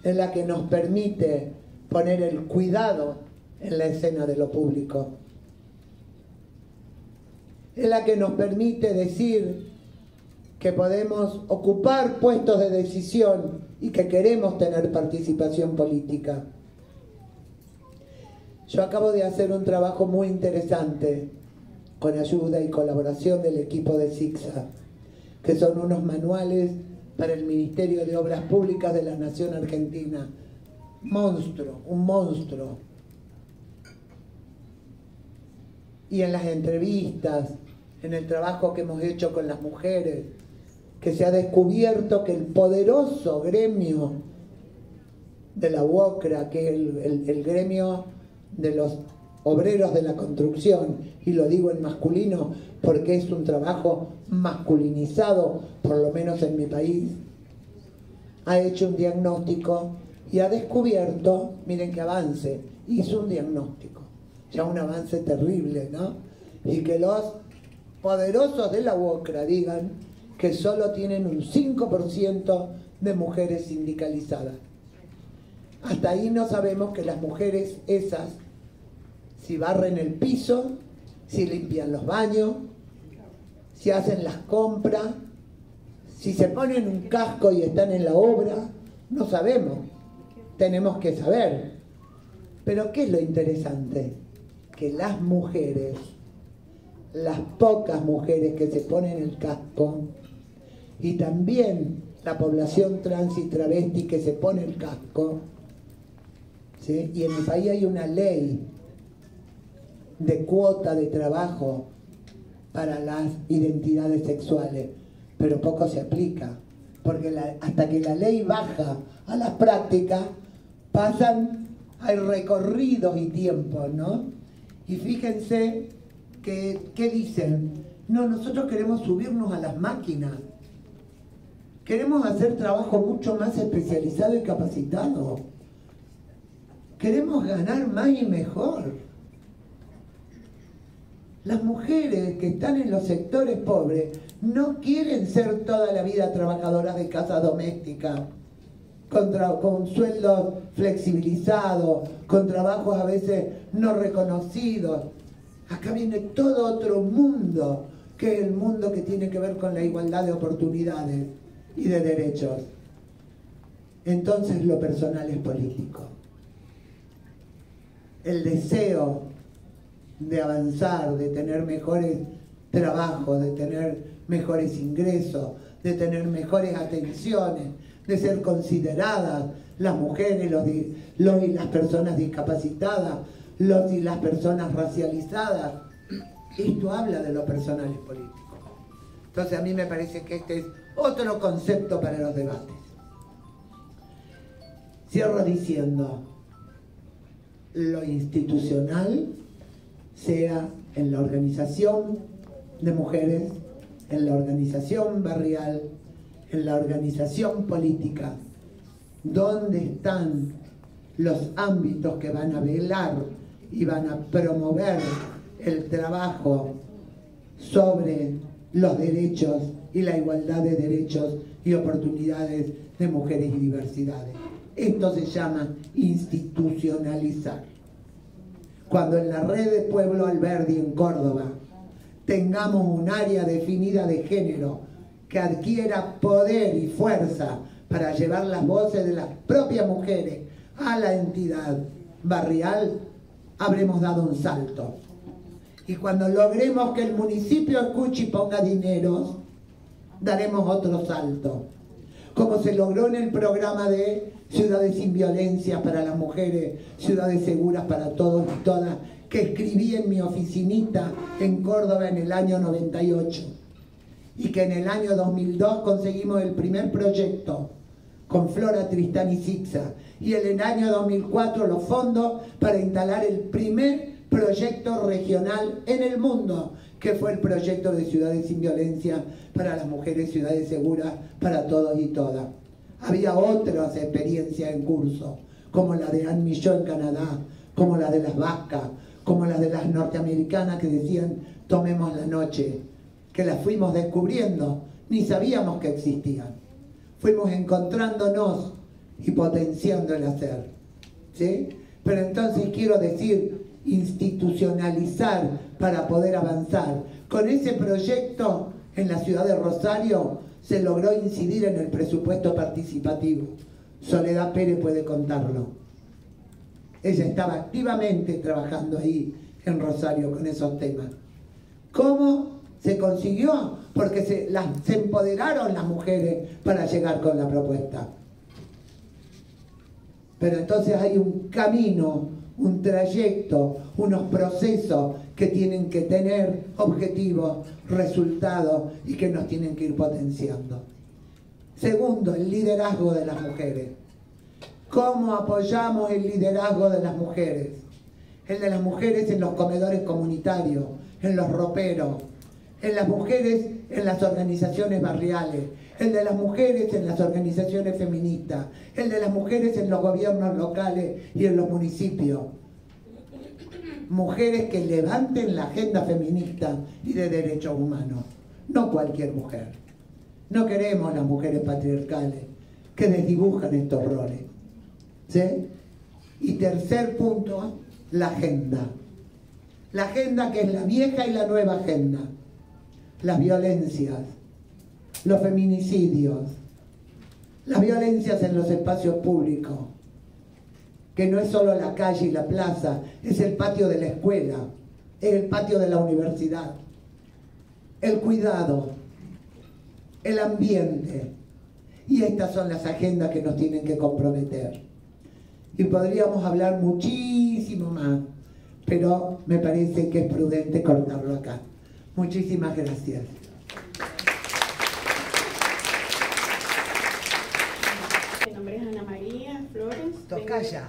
Es la que nos permite poner el cuidado en la escena de lo público. Es la que nos permite decir que podemos ocupar puestos de decisión y que queremos tener participación política. Yo acabo de hacer un trabajo muy interesante con ayuda y colaboración del equipo de SICSA, que son unos manuales para el Ministerio de Obras Públicas de la Nación Argentina. Monstruo, un monstruo. Y en las entrevistas, en el trabajo que hemos hecho con las mujeres, que se ha descubierto que el poderoso gremio de la UOCRA, que es el gremio de los obreros de la construcción, y lo digo en masculino porque es un trabajo masculinizado, por lo menos en mi país, ha hecho un diagnóstico y ha descubierto, miren qué avance, hizo un diagnóstico, ya un avance terrible, ¿no? Y que los poderosos de la UOCRA digan que solo tienen un 5% de mujeres sindicalizadas. Hasta ahí no sabemos que las mujeres esas, si barren el piso, si limpian los baños, si hacen las compras, si se ponen un casco y están en la obra, no sabemos. Tenemos que saber. Pero ¿qué es lo interesante? Que las mujeres, las pocas mujeres que se ponen el casco, y también la población trans y travesti que se pone el casco, ¿sí? Y en mi país hay una ley de cuota de trabajo para las identidades sexuales, pero poco se aplica, porque hasta que la ley baja a las prácticas, hay recorridos y tiempos, ¿no? Y fíjense que dicen, no, nosotros queremos subirnos a las máquinas, queremos hacer trabajo mucho más especializado y capacitado, queremos ganar más y mejor. Las mujeres que están en los sectores pobres no quieren ser toda la vida trabajadoras de casa doméstica, con sueldos flexibilizados, con trabajos a veces no reconocidos. Acá viene todo otro mundo, que es el mundo que tiene que ver con la igualdad de oportunidades y de derechos. Entonces lo personal es político. El deseo de avanzar, de tener mejores trabajos, de tener mejores ingresos, de tener mejores atenciones, de ser consideradas las mujeres, los y las personas discapacitadas, los y las personas racializadas. Esto habla de lo personal y político. Entonces a mí me parece que este es otro concepto para los debates. Cierro diciendo, lo institucional, sea en la organización de mujeres, en la organización barrial, en la organización política, ¿dónde están los ámbitos que van a velar y van a promover el trabajo sobre los derechos y la igualdad de derechos y oportunidades de mujeres y diversidades? Esto se llama institucionalizar. Cuando en la red de Pueblo Alberdi en Córdoba tengamos un área definida de género que adquiera poder y fuerza para llevar las voces de las propias mujeres a la entidad barrial, habremos dado un salto. Y cuando logremos que el municipio escuche y ponga dineros, daremos otro salto. Como se logró en el programa de Ciudades sin violencia para las mujeres, ciudades seguras para todos y todas, que escribí en mi oficinita en Córdoba en el año 98 y que en el año 2002 conseguimos el primer proyecto con Flora Tristán y Sixa, y en el año 2004 los fondos para instalar el primer proyecto regional en el mundo, que fue el proyecto de Ciudades sin Violencia para las mujeres, ciudades seguras para todos y todas. Había otras experiencias en curso, como la de Anne Michaud en Canadá, como la de las vascas, como la de las norteamericanas que decían tomemos la noche, que las fuimos descubriendo, ni sabíamos que existían. Fuimos encontrándonos y potenciando el hacer, ¿sí? Pero entonces quiero decir, institucionalizar para poder avanzar. Con ese proyecto en la ciudad de Rosario se logró incidir en el presupuesto participativo. Soledad Pérez puede contarlo. Ella estaba activamente trabajando ahí en Rosario con esos temas. ¿Cómo se consiguió? Porque se empoderaron las mujeres para llegar con la propuesta. Pero entonces hay un camino, un trayecto, unos procesos que tienen que tener objetivos, resultados y que nos tienen que ir potenciando. Segundo, el liderazgo de las mujeres. ¿Cómo apoyamos el liderazgo de las mujeres? El de las mujeres en los comedores comunitarios, en los roperos, en las mujeres en las organizaciones barriales, el de las mujeres en las organizaciones feministas, el de las mujeres en los gobiernos locales y en los municipios. Mujeres que levanten la agenda feminista y de derechos humanos, no cualquier mujer. No queremos las mujeres patriarcales que desdibujan estos roles, ¿sí? Y tercer punto, la agenda. La agenda que es la vieja y la nueva agenda. Las violencias, los feminicidios, las violencias en los espacios públicos, que no es solo la calle y la plaza, es el patio de la escuela, es el patio de la universidad, el cuidado, el ambiente. Y estas son las agendas que nos tienen que comprometer. Y podríamos hablar muchísimo más, pero me parece que es prudente cortarlo acá. Muchísimas gracias. Mi nombre es Ana María Flores. Tocaya.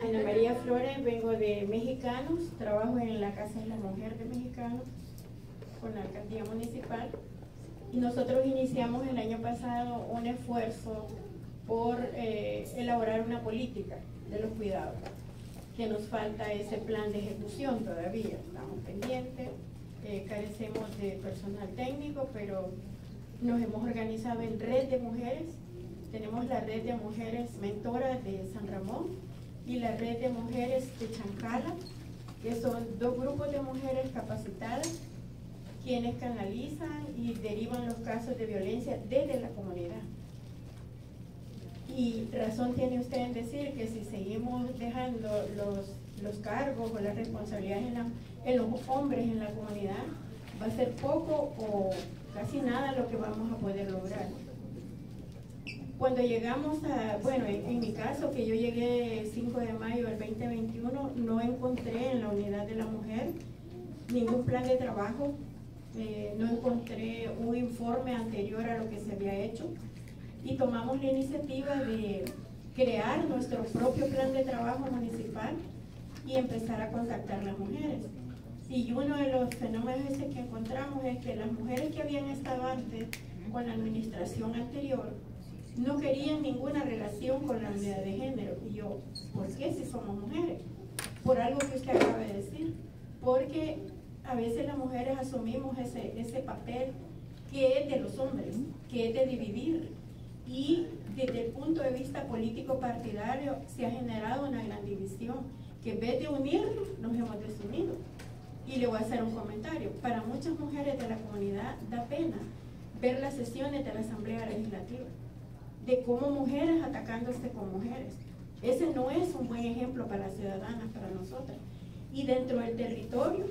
Ana María Flores, vengo de Mexicanos, trabajo en la Casa de la Mujer de Mexicanos con la alcaldía municipal. Y nosotros iniciamos el año pasado un esfuerzo por elaborar una política de los cuidados, que nos falta ese plan de ejecución todavía, estamos pendientes. Carecemos de personal técnico, pero nos hemos organizado en red de mujeres. Tenemos la red de mujeres mentoras de San Ramón y la red de mujeres de Chancala, que son dos grupos de mujeres capacitadas quienes canalizan y derivan los casos de violencia desde la comunidad. Y razón tiene usted en decir que si seguimos dejando los cargos o las responsabilidades en los hombres en la comunidad, va a ser poco o casi nada lo que vamos a poder lograr. Cuando llegamos a, bueno, en mi caso, que yo llegué el 5 de mayo del 2021, no encontré en la unidad de la mujer ningún plan de trabajo, no encontré un informe anterior a lo que se había hecho, y tomamos la iniciativa de crear nuestro propio plan de trabajo municipal y empezar a contactar a las mujeres. Y uno de los fenómenos que encontramos es que las mujeres que habían estado antes con la administración anterior no querían ninguna relación con la unidad de género. Y yo, ¿por qué si somos mujeres? Por algo que usted acaba de decir. Porque a veces las mujeres asumimos ese papel que es de los hombres, que es de dividir. Y desde el punto de vista político partidario se ha generado una gran división, que en vez de unirnos, nos hemos desunido. Y le voy a hacer un comentario. Para muchas mujeres de la comunidad da pena ver las sesiones de la Asamblea Legislativa, de cómo mujeres atacándose con mujeres. Ese no es un buen ejemplo para las ciudadanas, para nosotras. Y dentro del territorio,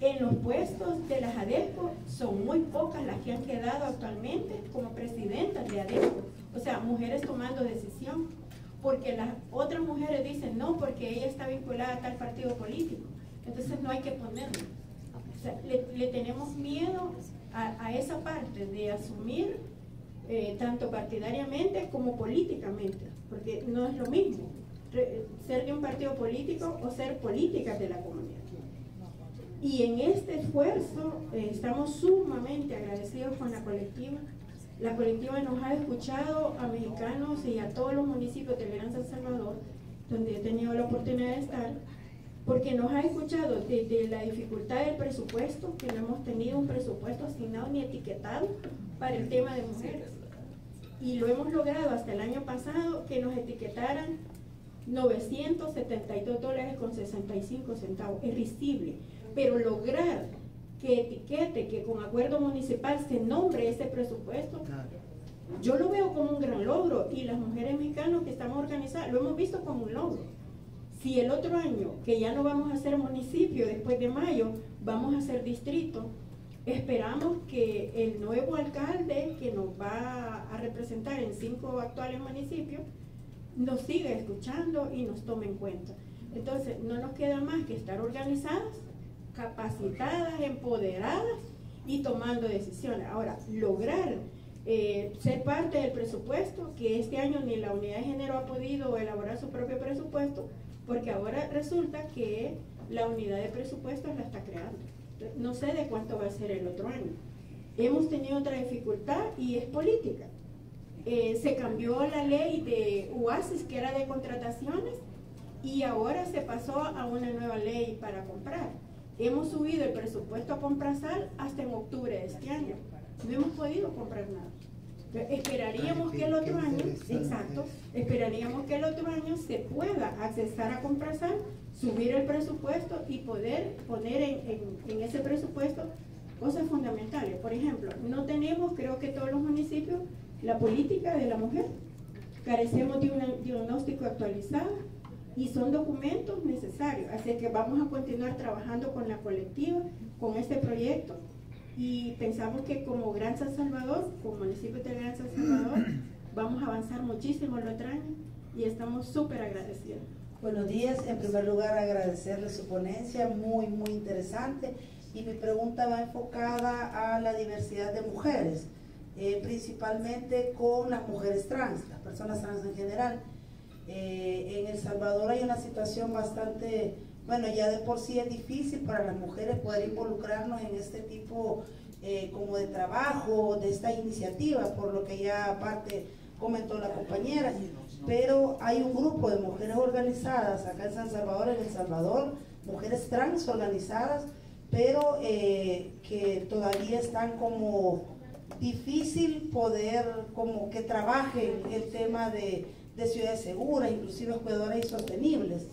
en los puestos de las ADESCO, son muy pocas las que han quedado actualmente como presidentas de ADESCO, O sea, mujeres tomando decisión, porque las otras mujeres dicen no, porque ella está vinculada a tal partido político, entonces no hay que ponerlo. O sea, le tenemos miedo a esa parte de asumir tanto partidariamente como políticamente, porque no es lo mismo ser de un partido político o ser políticas de la comunidad. Y en este esfuerzo estamos sumamente agradecidos con la colectiva. La colectiva nos ha escuchado a mexicanos y a todos los municipios del Gran San Salvador, donde he tenido la oportunidad de estar, porque nos ha escuchado desde la dificultad del presupuesto, que no hemos tenido un presupuesto asignado ni etiquetado para el tema de mujeres. Y lo hemos logrado hasta el año pasado que nos etiquetaran $972.65. Es risible, pero lograr que etiquete, que con acuerdo municipal se nombre ese presupuesto, yo lo veo como un gran logro, y las mujeres mexicanas que estamos organizadas lo hemos visto como un logro. Si el otro año, que ya no vamos a ser municipio después de mayo, vamos a ser distrito, esperamos que el nuevo alcalde que nos va a representar en 5 actuales municipios nos siga escuchando y nos tome en cuenta. Entonces no nos queda más que estar organizadas, capacitadas, empoderadas y tomando decisiones. Ahora, lograr ser parte del presupuesto, que este año ni la unidad de género ha podido elaborar su propio presupuesto, porque ahora resulta que la unidad de presupuestos la está creando. No sé de cuánto va a ser el otro año. Hemos tenido otra dificultad y es política. Se cambió la ley de UASIS, que era de contrataciones, y ahora se pasó a una nueva ley para comprar. Hemos subido el presupuesto a Comprasal hasta en octubre de este año. No hemos podido comprar nada. Esperaríamos que el otro año, exacto, esperaríamos que el otro año se pueda accesar a Comprasal, subir el presupuesto y poder poner en ese presupuesto cosas fundamentales. Por ejemplo, no tenemos, creo que todos los municipios, la política de la mujer. Carecemos de un diagnóstico actualizado y son documentos necesarios. Así que vamos a continuar trabajando con la colectiva, con este proyecto, y pensamos que como Gran San Salvador, como municipio de Gran San Salvador, vamos a avanzar muchísimo el otro año y estamos súper agradecidos. Buenos días. En primer lugar, agradecerle su ponencia, muy interesante, y mi pregunta va enfocada a la diversidad de mujeres, principalmente con las mujeres trans, las personas trans en general. En El Salvador hay una situación bastante, bueno, ya de por sí es difícil para las mujeres poder involucrarnos en este tipo como de trabajo, de esta iniciativa, por lo que ya aparte comentó la compañera, pero hay un grupo de mujeres organizadas acá en San Salvador, en El Salvador, mujeres trans organizadas, pero que todavía están como difícil poder como que trabajen el tema de ciudades seguras, inclusive hospedadoras y sostenibles.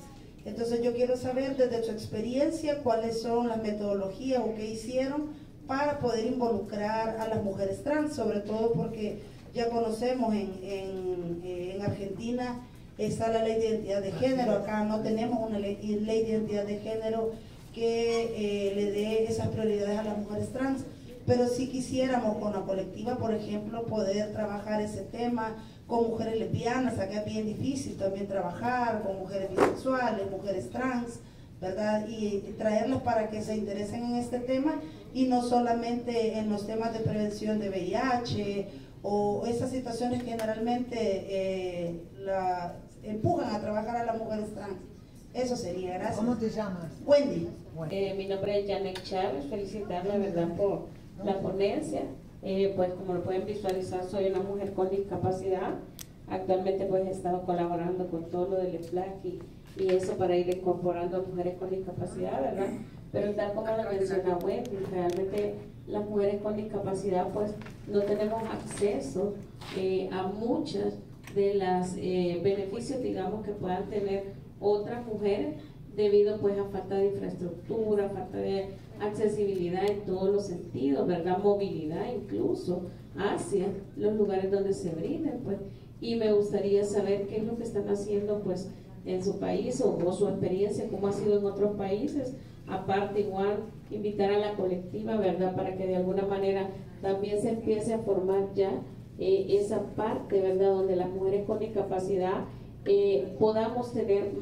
Entonces yo quiero saber desde su experiencia cuáles son las metodologías o qué hicieron para poder involucrar a las mujeres trans, sobre todo porque ya conocemos en Argentina está la ley de identidad de género, acá no tenemos una ley de identidad de género que le dé esas prioridades a las mujeres trans, pero sí quisiéramos con la colectiva, por ejemplo, poder trabajar ese tema con mujeres lesbianas. Acá es bien difícil también trabajar con mujeres bisexuales, mujeres trans, ¿verdad? Y traerlas para que se interesen en este tema y no solamente en los temas de prevención de VIH o esas situaciones que generalmente empujan a trabajar a las mujeres trans. Eso sería, gracias. ¿Cómo te llamas? Wendy. Mi nombre es Janet Chávez, felicitarla, ¿verdad?, por la ponencia. Pues como lo pueden visualizar, soy una mujer con discapacidad. Actualmente pues he estado colaborando con todo lo del EFLAC y eso para ir incorporando a mujeres con discapacidad, ¿verdad? Pero tal como lo menciona Wendy, realmente las mujeres con discapacidad pues no tenemos acceso a muchas de las beneficios, digamos, que puedan tener otras mujeres debido pues a falta de infraestructura, falta de accesibilidad en todos los sentidos, ¿verdad? Movilidad incluso hacia los lugares donde se brinden, pues. Y me gustaría saber qué es lo que están haciendo pues en su país o su experiencia, cómo ha sido en otros países. Aparte, igual invitar a la colectiva, ¿verdad?, para que de alguna manera también se empiece a formar ya esa parte, ¿verdad?, donde las mujeres con discapacidad podamos tener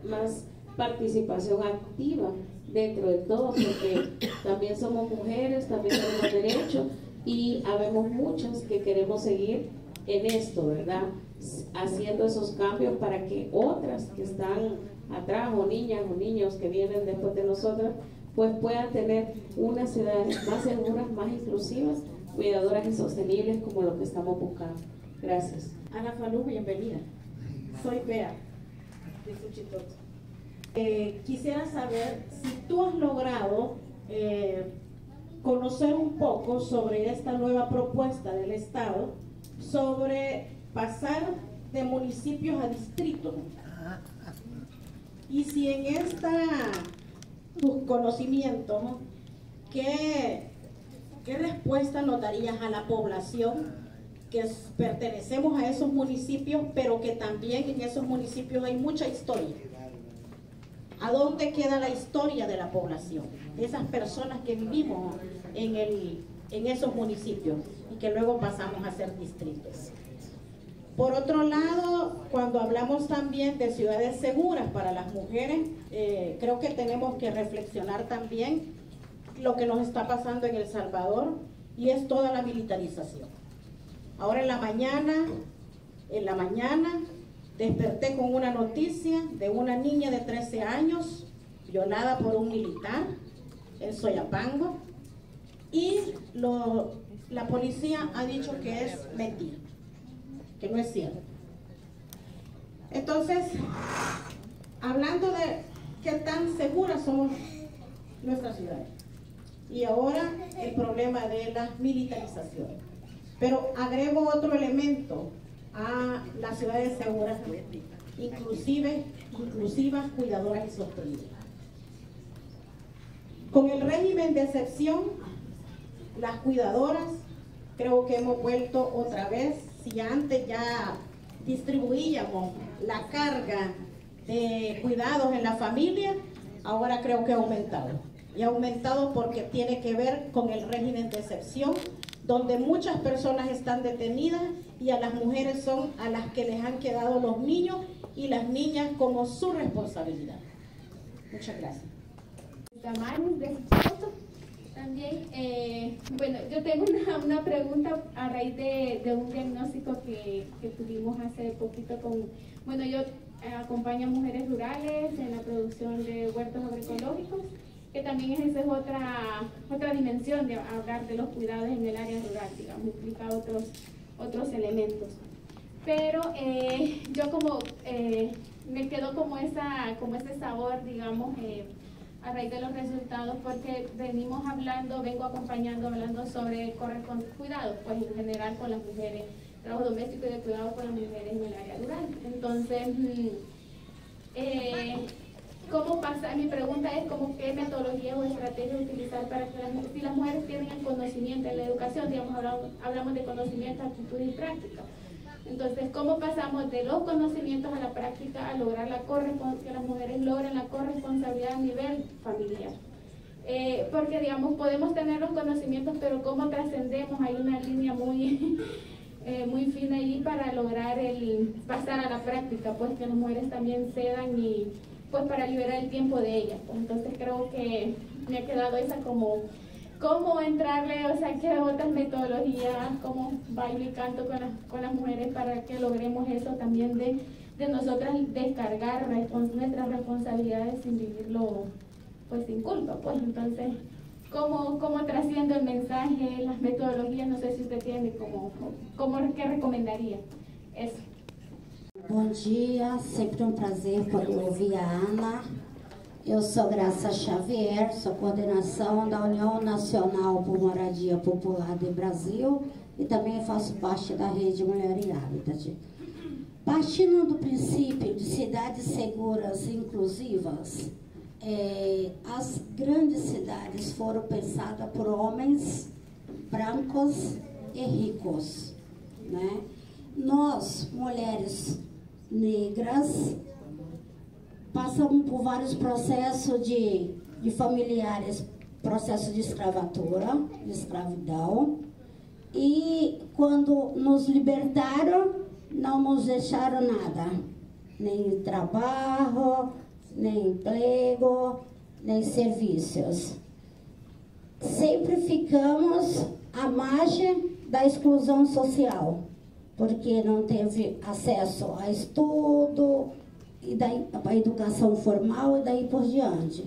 más participación activa dentro de todo, porque también somos mujeres, también tenemos derechos y habemos muchas que queremos seguir en esto, ¿verdad?, haciendo esos cambios para que otras que están atrás, o niñas o niños que vienen después de nosotras, pues puedan tener unas ciudades más seguras, más inclusivas, cuidadoras y sostenibles, como lo que estamos buscando. Gracias. Ana Falú, bienvenida. Soy Bea, de Suchitoto. Quisiera saber si tú has logrado conocer un poco sobre esta nueva propuesta del Estado sobre pasar de municipios a distritos. Y si en tus conocimientos, ¿no?, ¿qué respuesta nos darías a la población que pertenecemos a esos municipios, pero que también en esos municipios hay mucha historia? ¿A dónde queda la historia de la población? De esas personas que vivimos en esos municipios y que luego pasamos a ser distritos. Por otro lado, cuando hablamos también de ciudades seguras para las mujeres, creo que tenemos que reflexionar también lo que nos está pasando en El Salvador, y es toda la militarización. Ahora en la mañana desperté con una noticia de una niña de 13 años violada por un militar en Soyapango, y la policía ha dicho que es mentira, que no es cierto. Entonces, hablando de qué tan seguras son nuestras ciudades, y ahora el problema de la militarización. Pero agrego otro elemento a las ciudades seguras, inclusivas, cuidadoras y sostenibles. Con el régimen de excepción, las cuidadoras, creo que hemos vuelto otra vez. Si antes ya distribuíamos la carga de cuidados en la familia, ahora creo que ha aumentado. Y ha aumentado porque tiene que ver con el régimen de excepción, donde muchas personas están detenidas y a las mujeres son a las que les han quedado los niños y las niñas como su responsabilidad. Muchas gracias. También, bueno, yo tengo una pregunta a raíz de un diagnóstico que tuvimos hace poquito bueno, yo acompaño a mujeres rurales en la producción de huertos agroecológicos, que también esa es otra dimensión de hablar de los cuidados en el área rural, digamos, implica otros elementos. Pero yo me quedo como ese sabor, digamos, a raíz de los resultados, porque vengo hablando sobre cuidados, pues en general con las mujeres, trabajo doméstico y de cuidado con las mujeres en el área rural. Entonces, ¿cómo pasa? Mi pregunta es qué metodología o estrategia utilizar para que si las mujeres tienen el conocimiento en la educación, digamos, hablamos de conocimiento, actitud y práctica. Entonces, ¿cómo pasamos de los conocimientos a la práctica a lograr que las mujeres logren la corresponsabilidad a nivel familiar? Porque, digamos, podemos tener los conocimientos, pero ¿cómo trascendemos? Hay una línea muy fina ahí para lograr pasar a la práctica, pues que las mujeres también cedan y pues para liberar el tiempo de ellas. Pues, entonces creo que me ha quedado esa cómo entrarle, o sea, qué otras metodologías, cómo bailo y canto con las mujeres para que logremos eso también de nosotras descargar nuestras responsabilidades sin vivirlo pues sin culpa. Pues entonces, ¿cómo trasciendo el mensaje, las metodologías? No sé si usted tiene ¿qué recomendaría? Eso. Bom dia, sempre um prazer poder ouvir a Ana. Eu sou Graça Xavier, sou coordenação da União Nacional por Moradia Popular do Brasil e também faço parte da Rede Mulher em Habitat. Partindo do princípio de cidades seguras e inclusivas, as grandes cidades foram pensadas por homens brancos e ricos, né? Nós, mulheres negras, passamos por vários processos de familiares, processo de escravatura, de escravidão, E quando nos libertaram, não nos deixaram nada. Nem trabalho, nem emprego, nem serviços. Sempre ficamos à margem da exclusão social, porque não teve acesso a estudo, e daí a educação formal e daí por diante.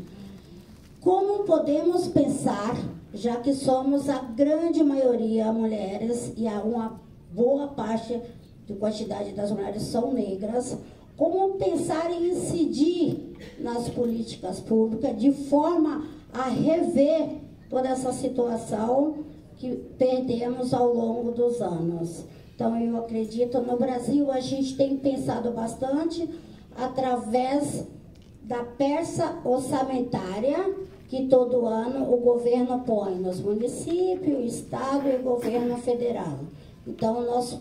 Como podemos pensar, já que somos a grande maioria mulheres e há uma boa parte de quantidade das mulheres são negras, como pensar em incidir nas políticas públicas de forma a rever toda essa situação que perdemos ao longo dos anos? Então, eu acredito, no Brasil a gente tem pensado bastante através da peça orçamentária que todo ano o governo põe nos municípios, estado e governo federal. Então, nós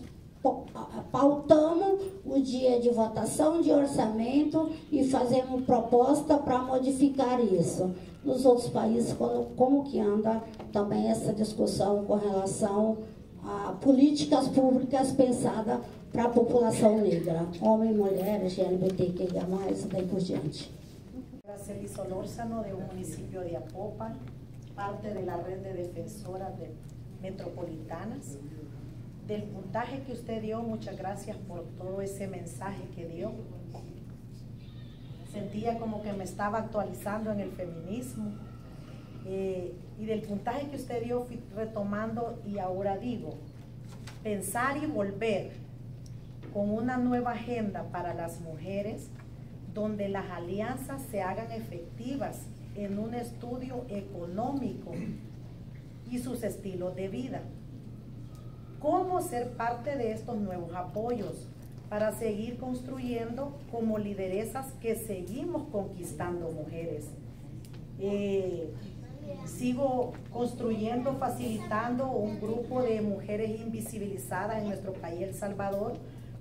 pautamos o dia de votação de orçamento e fazemos proposta para modificar isso. Nos outros países, como que anda também essa discussão com relação a políticas públicas pensadas para a população negra, homens, mulheres, LGBTQIA+, e daí por diante. Araceli Solórzano, de un municipio de Apopan, parte de la red de defensoras metropolitanas. Del puntaje que usted dio, muchas gracias por todo ese mensaje que dio. Sentía como que me estaba actualizando en el feminismo. Y del puntaje que usted dio, fui retomando y ahora digo, pensar y volver con una nueva agenda para las mujeres, donde las alianzas se hagan efectivas en un estudio económico y sus estilos de vida. ¿Cómo ser parte de estos nuevos apoyos para seguir construyendo como lideresas que seguimos conquistando mujeres? Sigo construyendo, facilitando un grupo de mujeres invisibilizadas en nuestro país, El Salvador,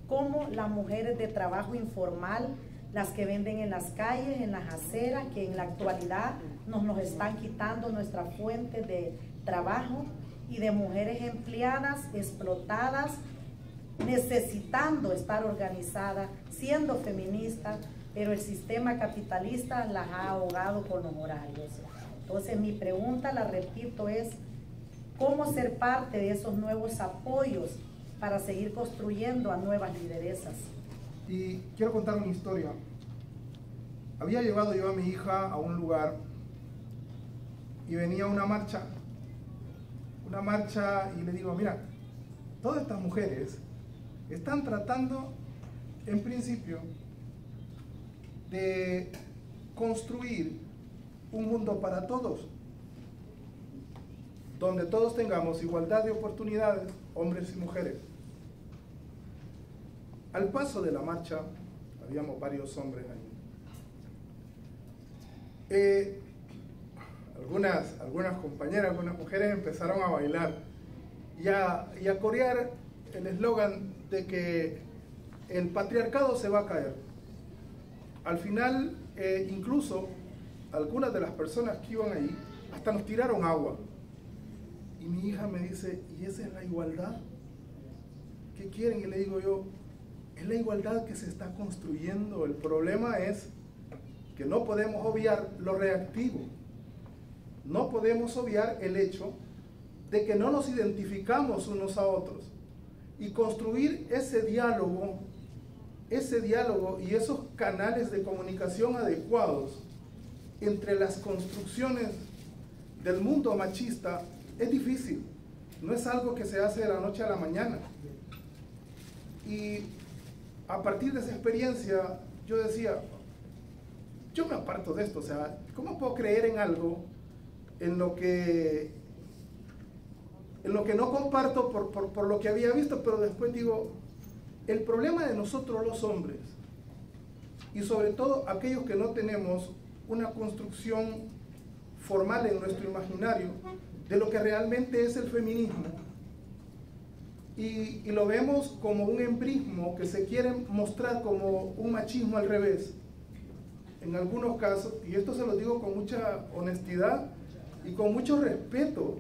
como las mujeres de trabajo informal, las que venden en las calles, en las aceras, que en la actualidad nos están quitando nuestra fuente de trabajo, y de mujeres empleadas, explotadas, necesitando estar organizadas, siendo feministas, pero el sistema capitalista las ha ahogado con los horarios. Entonces mi pregunta, la repito, es ¿cómo ser parte de esos nuevos apoyos para seguir construyendo a nuevas lideresas? Y quiero contar una historia. Había llevado yo a mi hija a un lugar y venía una marcha y le digo, mira, todas estas mujeres están tratando, en principio, de construir un mundo para todos, donde todos tengamos igualdad de oportunidades, hombres y mujeres. Al paso de la marcha, habíamos varios hombres ahí. Algunas compañeras, algunas mujeres empezaron a bailar y a corear el eslogan de que el patriarcado se va a caer. Al final, incluso algunas de las personas que iban ahí hasta nos tiraron agua. Y mi hija me dice, ¿y esa es la igualdad? ¿Qué quieren? Y le digo yo, es la igualdad que se está construyendo. El problema es que no podemos obviar lo reactivo. No podemos obviar el hecho de que no nos identificamos unos a otros y construir ese diálogo y esos canales de comunicación adecuados entre las construcciones del mundo machista es difícil. No es algo que se hace de la noche a la mañana. Y a partir de esa experiencia yo decía, yo me aparto de esto, o sea, ¿cómo puedo creer en algo en lo que no comparto por lo que había visto? Pero después digo, el problema de nosotros los hombres, y sobre todo aquellos que no tenemos una construcción formal en nuestro imaginario de lo que realmente es el feminismo, y lo vemos como un embrismo que se quiere mostrar como un machismo al revés, en algunos casos, y esto se lo digo con mucha honestidad y con mucho respeto,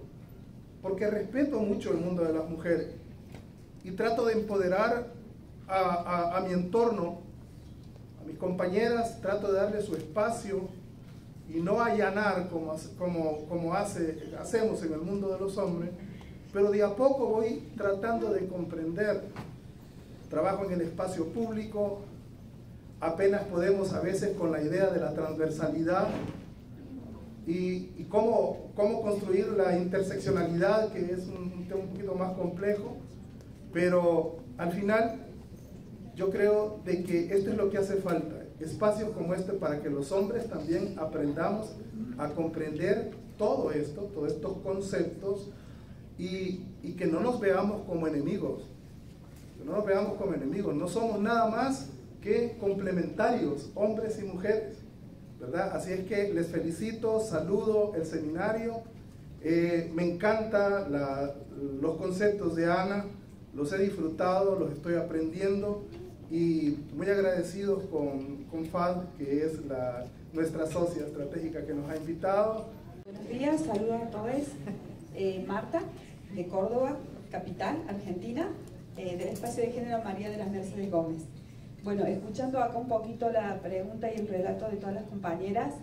porque respeto mucho el mundo de las mujeres y trato de empoderar a mi entorno, a mis compañeras, trato de darle su espacio y no allanar como hacemos en el mundo de los hombres, pero de a poco voy tratando de comprender. Trabajo en el espacio público, apenas podemos a veces con la idea de la transversalidad y cómo construir la interseccionalidad, que es un tema un poquito más complejo, pero al final yo creo de que esto es lo que hace falta, espacios como este para que los hombres también aprendamos a comprender todo esto, todos estos conceptos y que no nos veamos como enemigos, no somos nada más que complementarios, hombres y mujeres, ¿verdad? Así es que les felicito, saludo el seminario, me encantan los conceptos de Ana, los he disfrutado, los estoy aprendiendo y muy agradecidos con FAD, que es nuestra socia estratégica que nos ha invitado. Buenos días, saludos a todos. Marta, de Córdoba, capital, Argentina, del Espacio de Género María de las Mercedes Gómez. Bueno, escuchando acá un poquito la pregunta y el relato de todas las compañeras,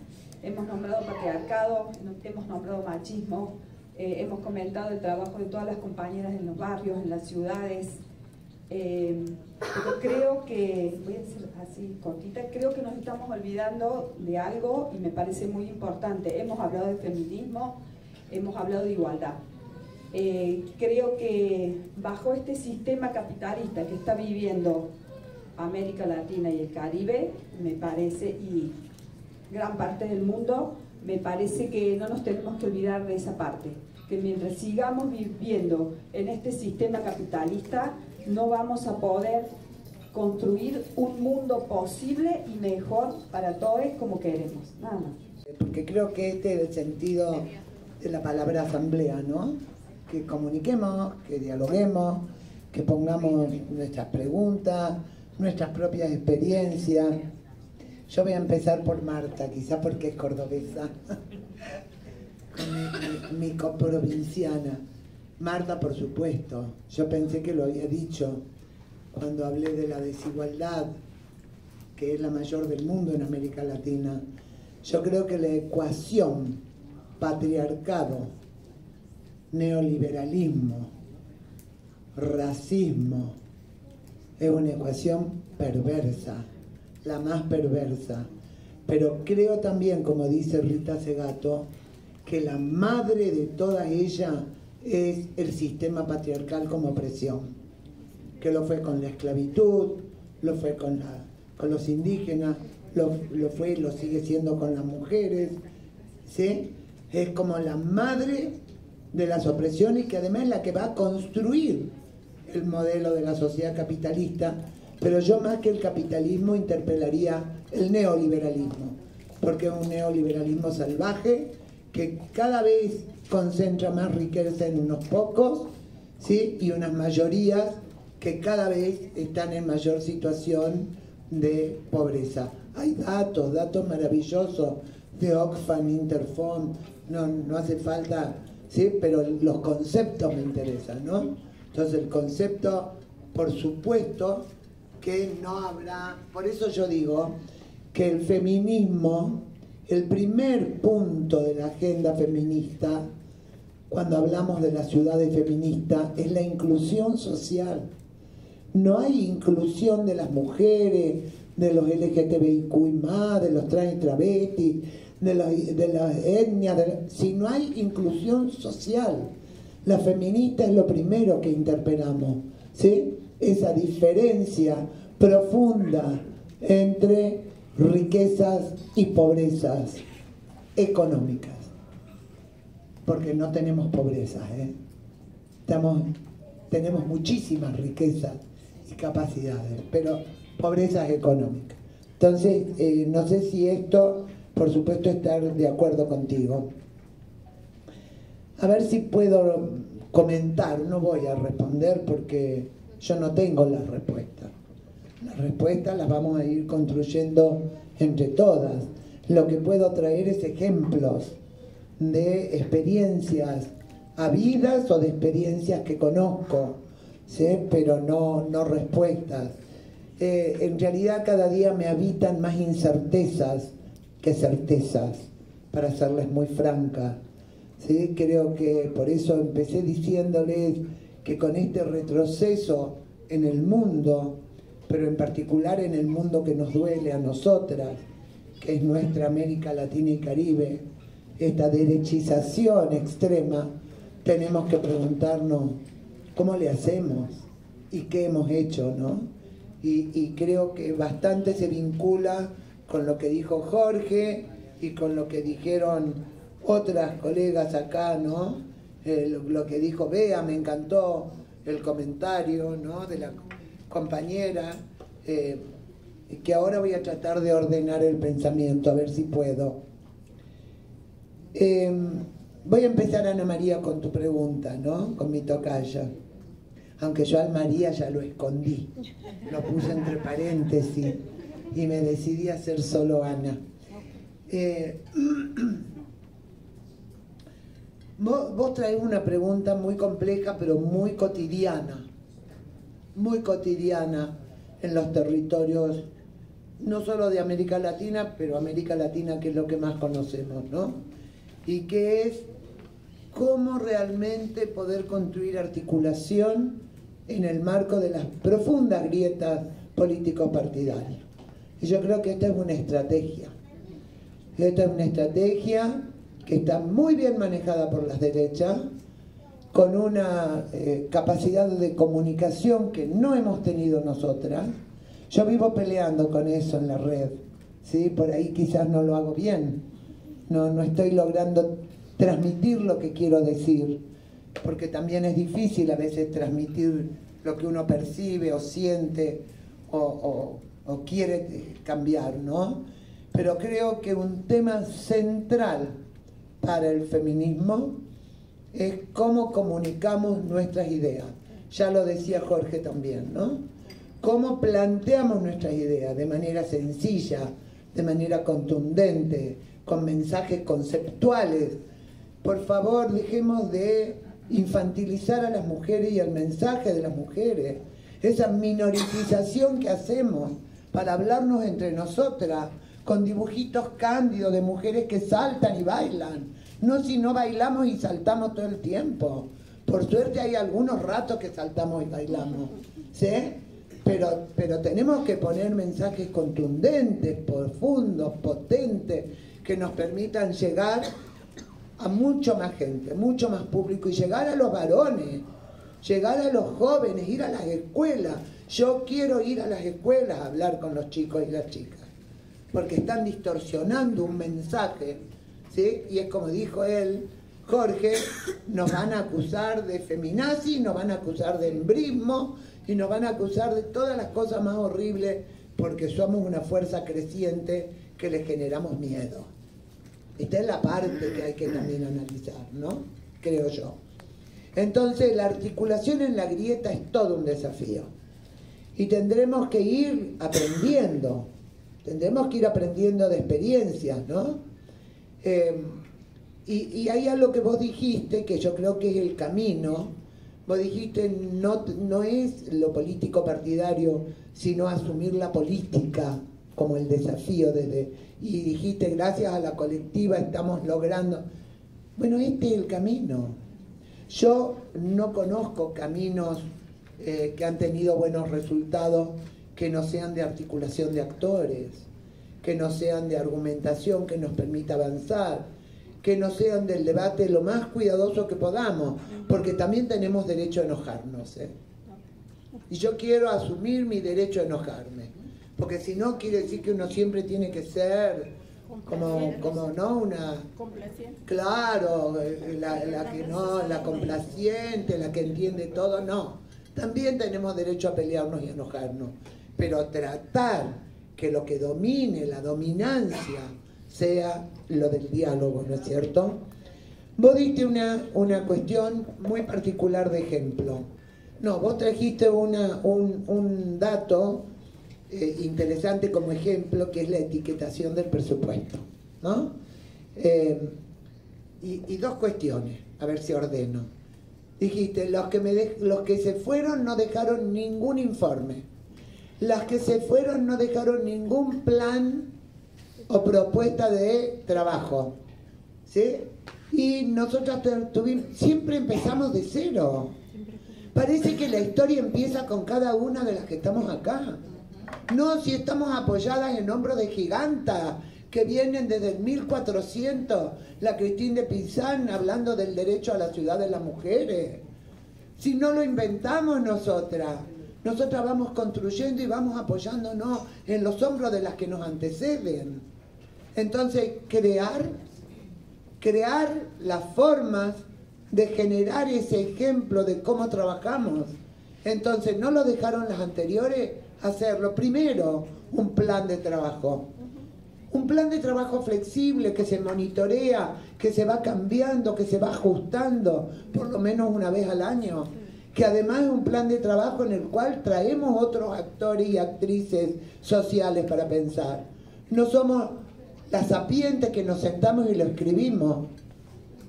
hemos nombrado patriarcado, hemos nombrado machismo, hemos comentado el trabajo de todas las compañeras en los barrios, en las ciudades, pero creo que, voy a decir así cortita, creo que nos estamos olvidando de algo y me parece muy importante. Hemos hablado de feminismo, hemos hablado de igualdad. Creo que bajo este sistema capitalista que está viviendo América Latina y el Caribe, me parece, y gran parte del mundo, me parece que no nos tenemos que olvidar de esa parte, que mientras sigamos viviendo en este sistema capitalista, no vamos a poder construir un mundo posible y mejor para todos como queremos, nada más. Porque creo que este es el sentido de la palabra asamblea, ¿no? Que comuniquemos, que dialoguemos, que pongamos nuestras preguntas, nuestras propias experiencias. Yo voy a empezar por Marta, quizás porque es cordobesa, mi coprovinciana. Marta, por supuesto, yo pensé que lo había dicho cuando hablé de la desigualdad, que es la mayor del mundo en América Latina. Yo creo que la ecuación patriarcado, neoliberalismo, racismo, es una ecuación perversa, la más perversa. Pero creo también, como dice Rita Segato, que la madre de todas ellas es el sistema patriarcal como opresión, que lo fue con la esclavitud, lo fue con los indígenas, lo fue y lo sigue siendo con las mujeres, ¿sí? Es como la madre de las opresiones, que además es la que va a construir el modelo de la sociedad capitalista, pero yo más que el capitalismo interpelaría el neoliberalismo, porque es un neoliberalismo salvaje que cada vez concentra más riqueza en unos pocos, ¿sí? Y unas mayorías que cada vez están en mayor situación de pobreza. Hay datos maravillosos de Oxfam, Interfon, no hace falta, ¿sí? Pero los conceptos me interesan, ¿no? Entonces el concepto, por supuesto, que no habrá, por eso yo digo que el feminismo, el primer punto de la agenda feminista, cuando hablamos de las ciudades feministas, es la inclusión social. No hay inclusión de las mujeres, de los LGTBIQ+, de los trans y travestis, de las etnias, si no hay inclusión social. La feminista es lo primero que interpelamos, ¿sí? Esa diferencia profunda entre riquezas y pobrezas económicas, porque no tenemos pobreza, tenemos muchísimas riquezas y capacidades, pero pobrezas económicas. Entonces, no sé si esto, por supuesto, estar de acuerdo contigo. A ver si puedo comentar, no voy a responder porque yo no tengo las respuestas. Las respuestas las vamos a ir construyendo entre todas. Lo que puedo traer es ejemplos de experiencias habidas o de experiencias que conozco, ¿sí? Pero no respuestas. En realidad cada día me habitan más incertezas que certezas, para serles muy franca, ¿sí? Creo que por eso empecé diciéndoles que con este retroceso en el mundo, pero en particular en el mundo que nos duele a nosotras, que es nuestra América Latina y Caribe, esta derechización extrema, tenemos que preguntarnos cómo le hacemos y qué hemos hecho, ¿no? Y creo que bastante se vincula con lo que dijo Jorge y con lo que dijeron otras colegas acá, ¿no? Lo que dijo Bea, me encantó el comentario, ¿no? De la compañera, que ahora voy a tratar de ordenar el pensamiento, a ver si puedo. Voy a empezar, Ana María, con tu pregunta, ¿no? Con mi tocaya. Aunque yo al María ya lo escondí, lo puse entre paréntesis y me decidí a hacer solo Ana. Vos traes una pregunta muy compleja, pero muy cotidiana en los territorios, no solo de América Latina, pero América Latina, que es lo que más conocemos, ¿no? Y que es cómo realmente poder construir articulación en el marco de las profundas grietas político-partidarias. Y yo creo que esta es una estrategia. Esta es una estrategia que está muy bien manejada por las derechas, con una capacidad de comunicación que no hemos tenido nosotras. Yo vivo peleando con eso en la red, ¿sí? Por ahí quizás no lo hago bien, no estoy logrando transmitir lo que quiero decir, porque también es difícil a veces transmitir lo que uno percibe o siente o quiere cambiar, ¿no? Pero creo que un tema central para el feminismo es cómo comunicamos nuestras ideas. Ya lo decía Jorge también, ¿no? Cómo planteamos nuestras ideas de manera sencilla, de manera contundente, con mensajes conceptuales. Por favor, dejemos de infantilizar a las mujeres y el mensaje de las mujeres. Esa minoritización que hacemos para hablarnos entre nosotras, con dibujitos cándidos de mujeres que saltan y bailan. No si no bailamos y saltamos todo el tiempo. Por suerte hay algunos ratos que saltamos y bailamos, ¿sí? Pero tenemos que poner mensajes contundentes, profundos, potentes, que nos permitan llegar a mucho más gente, mucho más público, y llegar a los varones, llegar a los jóvenes, ir a las escuelas. Yo quiero ir a las escuelas a hablar con los chicos y las chicas, porque están distorsionando un mensaje, ¿sí? Y es como dijo él, Jorge, nos van a acusar de feminazi, nos van a acusar de embrismo y nos van a acusar de todas las cosas más horribles, porque somos una fuerza creciente que les generamos miedo. Esta es la parte que hay que también analizar, ¿no? Creo yo. Entonces, la articulación en la grieta es todo un desafío. Y tendremos que ir aprendiendo. Tendremos que ir aprendiendo de experiencias, ¿no? Y hay algo que vos dijiste, que yo creo que es el camino. Vos dijiste, no es lo político partidario, sino asumir la política como el desafío y dijiste, gracias a la colectiva estamos logrando. Bueno, este es el camino. Yo no conozco caminos que han tenido buenos resultados que no sean de articulación de actores, que no sean de argumentación que nos permita avanzar, que no sean del debate lo más cuidadoso que podamos, porque también tenemos derecho a enojarnos, ¿eh? Y yo quiero asumir mi derecho a enojarme, porque si no quiere decir que uno siempre tiene que ser como no una complaciente. Claro, la complaciente, la que entiende todo, no. También tenemos derecho a pelearnos y a enojarnos, pero tratar que lo que domine, la dominancia, sea lo del diálogo, ¿no es cierto? Vos diste una cuestión muy particular de ejemplo. No, vos trajiste un dato interesante como ejemplo, que es la etiquetación del presupuesto, ¿no? Y dos cuestiones, a ver si ordeno. Dijiste, los que se fueron no dejaron ningún informe. Las que se fueron no dejaron ningún plan o propuesta de trabajo. ¿Sí? Y nosotros siempre empezamos de cero. Parece que la historia empieza con cada una de las que estamos acá. No, si estamos apoyadas en hombros de gigantas que vienen desde el 1400, la Cristina de Pizán hablando del derecho a la ciudad de las mujeres. Si no lo inventamos nosotras vamos construyendo y vamos apoyándonos en los hombros de las que nos anteceden. Entonces, crear las formas de generar ese ejemplo de cómo trabajamos. Entonces, no lo dejaron las anteriores hacerlo. Primero, un plan de trabajo. Un plan de trabajo flexible que se monitorea, que se va cambiando, que se va ajustando por lo menos una vez al año. Que además es un plan de trabajo en el cual traemos otros actores y actrices sociales para pensar. No somos las sapientes que nos sentamos y lo escribimos.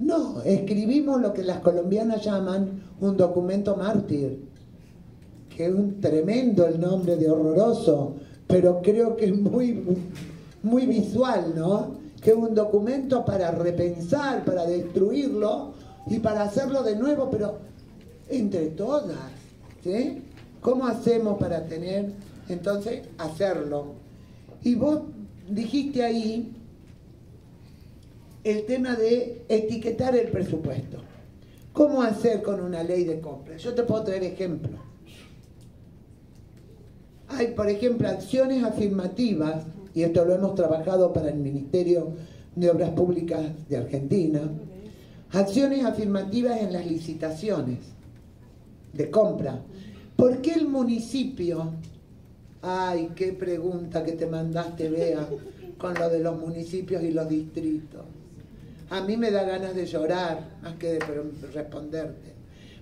No, escribimos lo que las colombianas llaman un documento mártir, que es un tremendo el nombre de horroroso, pero creo que es muy visual, ¿no? Que es un documento para repensar, para destruirlo y para hacerlo de nuevo, pero entre todas, ¿sí? ¿Cómo hacemos para tener, entonces, hacerlo? Y vos dijiste ahí el tema de etiquetar el presupuesto. ¿Cómo hacer con una ley de compra? Yo te puedo traer ejemplos. Hay, por ejemplo, acciones afirmativas, y esto lo hemos trabajado para el Ministerio de Obras Públicas de Argentina, acciones afirmativas en las licitaciones de compra. ¿Por qué el municipio? Ay, qué pregunta que te mandaste, Bea, con lo de los municipios y los distritos. A mí me da ganas de llorar más que de responderte,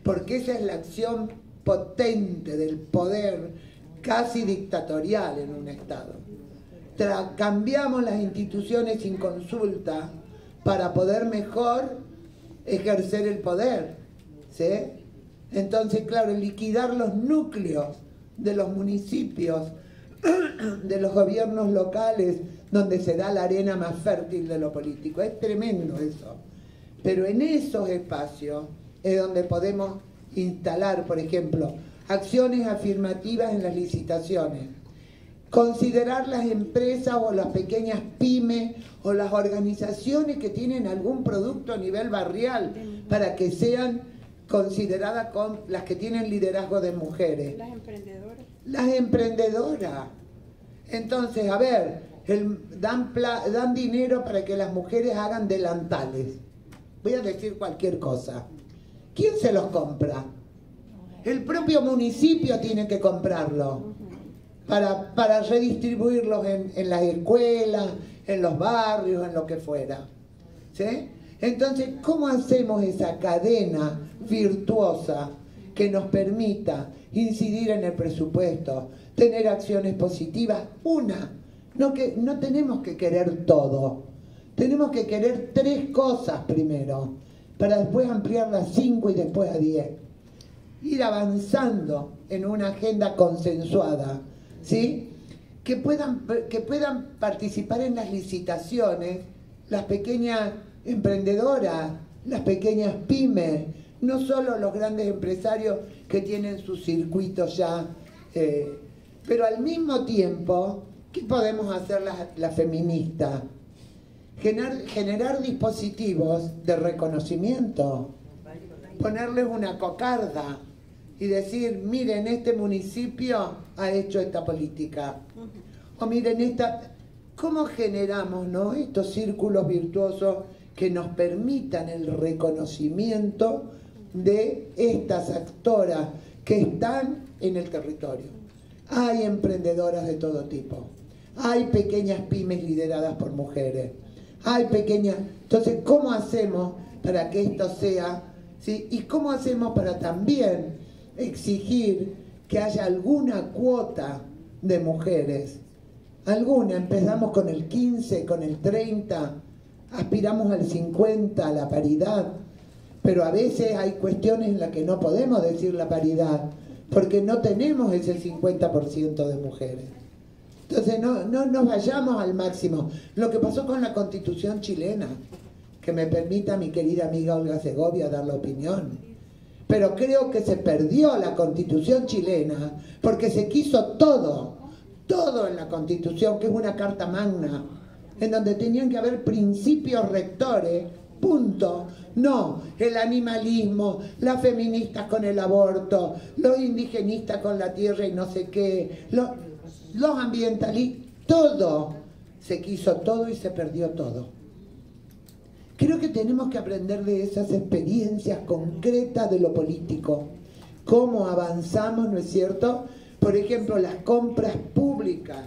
porque esa es la acción potente del poder casi dictatorial en un Estado. Cambiamos las instituciones sin consulta para poder mejor ejercer el poder, ¿sí? Entonces, claro, liquidar los núcleos de los municipios, de los gobiernos locales, donde se da la arena más fértil de lo político. Es tremendo eso. Pero en esos espacios es donde podemos instalar, por ejemplo, acciones afirmativas en las licitaciones. Considerar las empresas o las pequeñas pymes o las organizaciones que tienen algún producto a nivel barrial para que sean consideradas con las que tienen liderazgo de mujeres. Las emprendedoras. Las emprendedoras. Entonces, a ver, dan dinero para que las mujeres hagan delantales. Voy a decir cualquier cosa. ¿Quién se los compra? El propio municipio tiene que comprarlo para redistribuirlos en las escuelas, en los barrios, en lo que fuera. ¿Sí? Entonces, ¿cómo hacemos esa cadena virtuosa que nos permita incidir en el presupuesto, tener acciones positivas? No tenemos que querer todo. Tenemos que querer 3 cosas primero, para después ampliarlas a 5 y después a 10. Ir avanzando en una agenda consensuada, ¿sí? Que puedan participar en las licitaciones las pequeñas emprendedoras, las pequeñas pymes, no solo los grandes empresarios que tienen sus circuitos ya, pero al mismo tiempo, ¿qué podemos hacer las feministas? Generar dispositivos de reconocimiento, ponerles una cocarda y decir, miren, este municipio ha hecho esta política, o miren ¿cómo generamos, no, estos círculos virtuosos que nos permitan el reconocimiento de estas actoras que están en el territorio? Hay emprendedoras de todo tipo, hay pequeñas pymes lideradas por mujeres, entonces, ¿cómo hacemos para que esto sea, ¿sí? Y cómo hacemos para también exigir que haya alguna cuota de mujeres? Empezamos con el 15, con el 30, aspiramos al 50, a la paridad, pero a veces hay cuestiones en las que no podemos decir la paridad, porque no tenemos ese 50% de mujeres. Entonces no nos vayamos al máximo. Lo que pasó con la Constitución chilena, que me permita mi querida amiga Olga Segovia dar la opinión, pero creo que se perdió la Constitución chilena porque se quiso todo en la Constitución, que es una carta magna, en donde tenían que haber principios rectores, punto. No, el animalismo, las feministas con el aborto, los indigenistas con la tierra y no sé qué, los ambientalistas, todo, se quiso todo y se perdió todo. Creo que tenemos que aprender de esas experiencias concretas de lo político, cómo avanzamos, ¿no es cierto? Por ejemplo, las compras públicas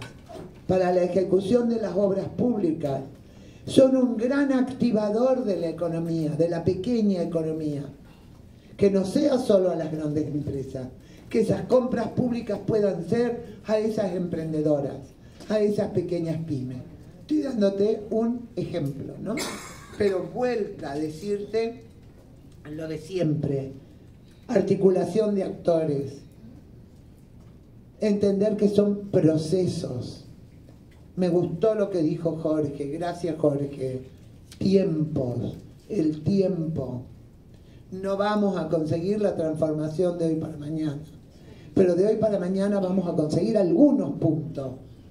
para la ejecución de las obras públicas son un gran activador de la economía, de la pequeña economía. Que no sea solo a las grandes empresas, que esas compras públicas puedan ser a esas emprendedoras, a esas pequeñas pymes. Estoy dándote un ejemplo, ¿no? Pero vuelta a decirte lo de siempre: articulación de actores, entender que son procesos. Me gustó lo que dijo Jorge, gracias Jorge. Tiempos, el tiempo. No vamos a conseguir la transformación de hoy para mañana, pero de hoy para mañana vamos a conseguir algunos puntos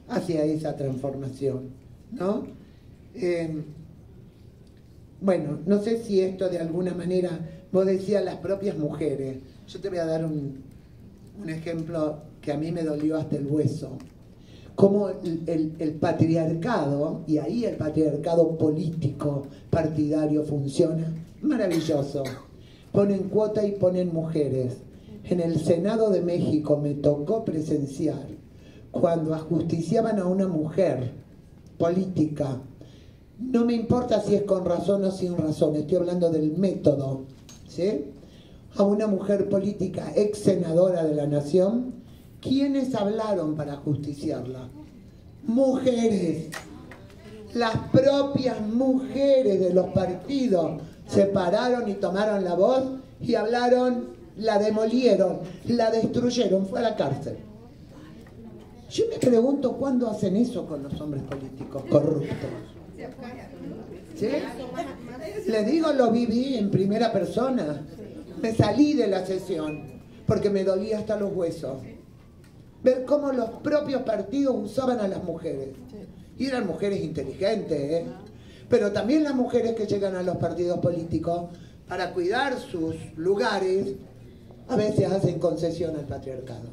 hacia esa transformación, ¿no? Bueno, no sé si esto de alguna manera, vos decías las propias mujeres. Yo te voy a dar un ejemplo que a mí me dolió hasta el hueso. Cómo el patriarcado, y ahí el patriarcado político, partidario funciona, maravilloso. Ponen cuota y ponen mujeres. En el Senado de México me tocó presenciar cuando ajusticiaban a una mujer política. No me importa si es con razón o sin razón, estoy hablando del método, ¿sí? A una mujer política, ex senadora de la Nación. ¿Quiénes hablaron para justiciarla? Mujeres. Las propias mujeres de los partidos se pararon y tomaron la voz y hablaron, la demolieron, la destruyeron, fue a la cárcel. Yo me pregunto cuándo hacen eso con los hombres políticos corruptos. ¿Sí? Le digo, lo viví en primera persona. Me salí de la sesión porque me dolía hasta los huesos ver cómo los propios partidos usaban a las mujeres. Y eran mujeres inteligentes, ¿eh? Pero también las mujeres que llegan a los partidos políticos para cuidar sus lugares a veces hacen concesión al patriarcado.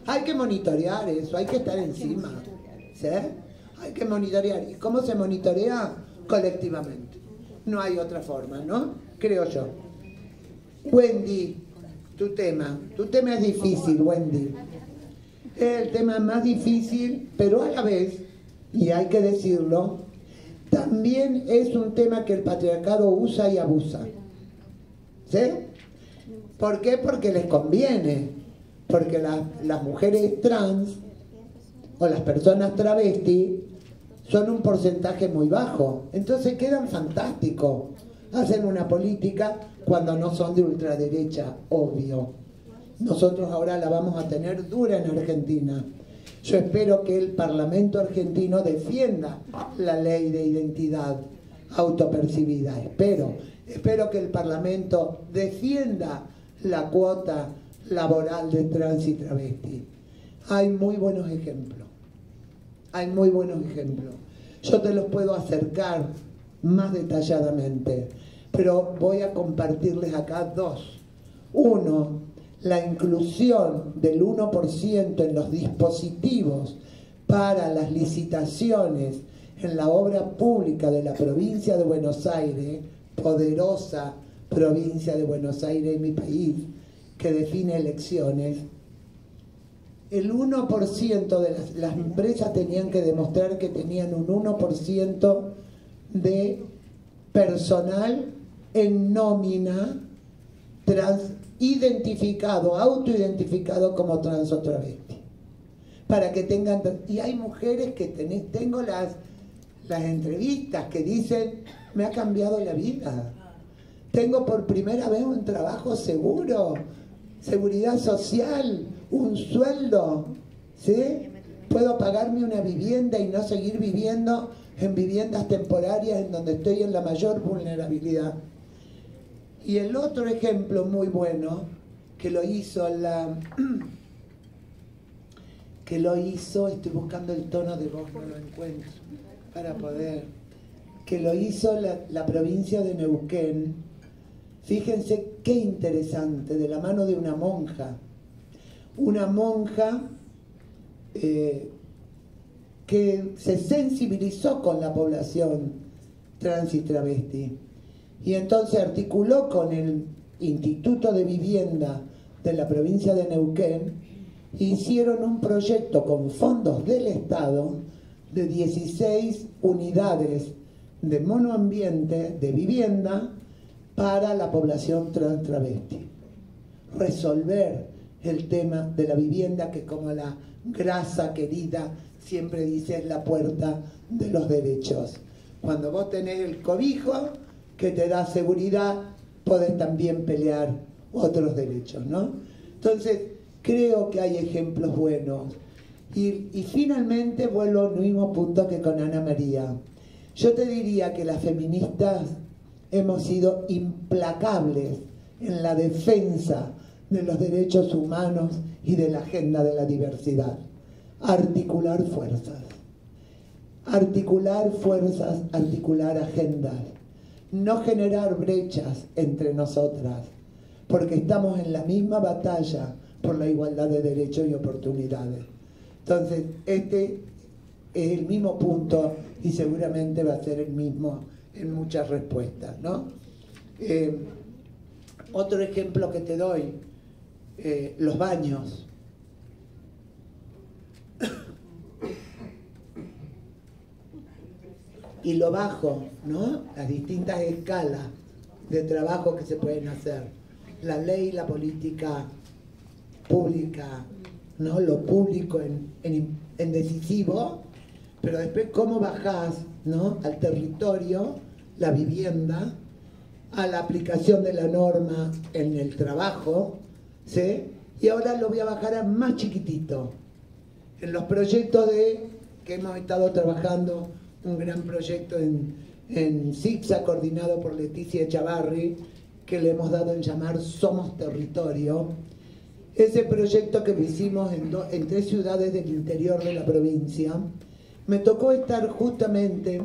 Hay que monitorear eso, hay que estar encima, ¿sí? Hay que monitorear. ¿Y cómo se monitorea? Colectivamente. No hay otra forma, ¿no? Creo yo. Wendy, tu tema es difícil, Wendy. Es el tema más difícil, pero a la vez, y hay que decirlo, también es un tema que el patriarcado usa y abusa. ¿Sí? ¿Por qué? Porque les conviene. Porque las mujeres trans o las personas travesti son un porcentaje muy bajo. Entonces quedan fantásticos. Hacen una política cuando no son de ultraderecha, obvio. Nosotros ahora la vamos a tener dura en Argentina. Yo espero que el Parlamento argentino defienda la ley de identidad autopercibida. Espero que el Parlamento defienda la cuota laboral de trans y travesti. Hay muy buenos ejemplos. Hay muy buenos ejemplos. Yo te los puedo acercar más detalladamente, pero voy a compartirles acá dos. Uno, la inclusión del 1% en los dispositivos para las licitaciones en la obra pública de la provincia de Buenos Aires, poderosa provincia de Buenos Aires, mi país, que define elecciones. El 1% de las empresas tenían que demostrar que tenían un 1% de personal en nómina autoidentificado como trans o travesti. Para que tengan... Y hay mujeres que tengo las entrevistas que dicen, me ha cambiado la vida. Tengo por primera vez un trabajo seguro, seguridad social, un sueldo, ¿sí? Puedo pagarme una vivienda y no seguir viviendo en viviendas temporarias en donde estoy en la mayor vulnerabilidad. Y el otro ejemplo muy bueno, que lo hizo estoy buscando el tono de voz, no lo encuentro, para poder, que lo hizo la provincia de Neuquén. Fíjense qué interesante, de la mano de una monja que se sensibilizó con la población trans y travesti. Y entonces articuló con el Instituto de Vivienda de la provincia de Neuquén, hicieron un proyecto con fondos del Estado de 16 unidades de monoambiente de vivienda para la población trans travesti. Resolver el tema de la vivienda, que como la grasa querida siempre dice es la puerta de los derechos. Cuando vos tenés el cobijo que te da seguridad, podés también pelear otros derechos, ¿no? Entonces, creo que hay ejemplos buenos. Y finalmente vuelvo al mismo punto que con Ana María. Yo te diría que las feministas hemos sido implacables en la defensa de los derechos humanos y de la agenda de la diversidad. Articular fuerzas, articular agendas, no generar brechas entre nosotras, porque estamos en la misma batalla por la igualdad de derechos y oportunidades. Entonces, este es el mismo punto y seguramente va a ser el mismo en muchas respuestas, ¿no? Otro ejemplo que te doy, los baños. Y lo bajo, ¿no? Las distintas escalas de trabajo que se pueden hacer. La ley y la política pública, ¿no? Lo público en decisivo, pero después cómo bajás, ¿no? Al territorio, la vivienda, a la aplicación de la norma en el trabajo, ¿sí? Y ahora lo voy a bajar a más chiquitito. En los proyectos que hemos estado trabajando, un gran proyecto en Zigzag, coordinado por Leticia Chavarri, que le hemos dado en llamar Somos Territorio. Ese proyecto que lo hicimos en 3 ciudades del interior de la provincia, me tocó estar justamente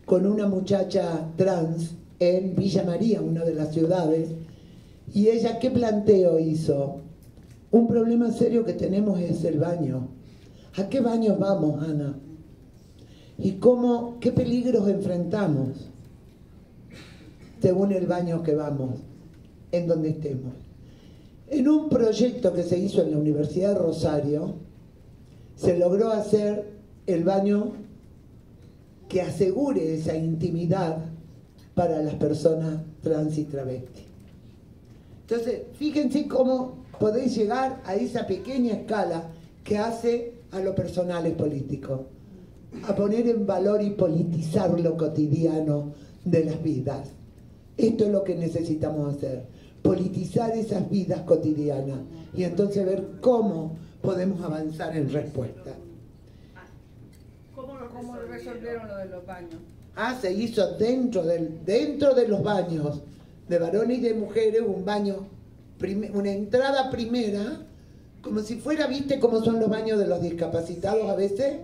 con una muchacha trans en Villa María, una de las ciudades, y ella, ¿qué planteo hizo? Un problema serio que tenemos es el baño. ¿A qué baños vamos, Ana? ¿Y qué peligros enfrentamos según el baño que vamos, en donde estemos? En un proyecto que se hizo en la Universidad de Rosario, se logró hacer el baño que asegure esa intimidad para las personas trans y travesti. Entonces, fíjense cómo podéis llegar a esa pequeña escala que hace a lo personal es político, a poner en valor y politizar lo cotidiano de las vidas. Esto es lo que necesitamos hacer, politizar esas vidas cotidianas y entonces ver cómo podemos avanzar en respuesta. ¿Cómo resolvieron lo de los baños? Se hizo dentro de los baños de varones y de mujeres un baño, una entrada primera, como si fuera, ¿viste cómo son los baños de los discapacitados a veces?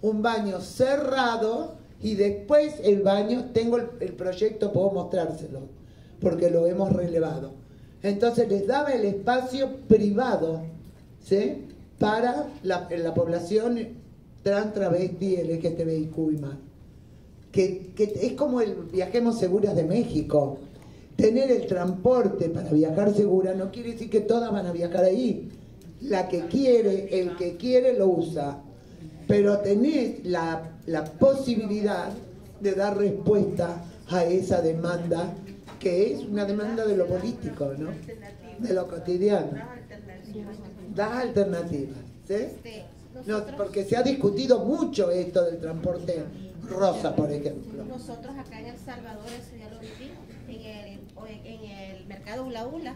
Un baño cerrado y después el baño, tengo el proyecto, puedo mostrárselo, porque lo hemos relevado. Entonces les daba el espacio privado, ¿sí? Para la población trans, travesti, LGTBIQ y más. Que es como el Viajemos Seguras de México. Tener el transporte para viajar segura no quiere decir que todas van a viajar ahí. La que quiere, el que quiere lo usa. Pero tenés la posibilidad de dar respuesta a esa demanda, que es una demanda de lo político, ¿no? De lo cotidiano. Das alternativas, ¿sí? No, porque se ha discutido mucho esto del transporte rosa, por ejemplo. Nosotros acá en El Salvador, eso ya lo viví, en en el mercado Ula Ula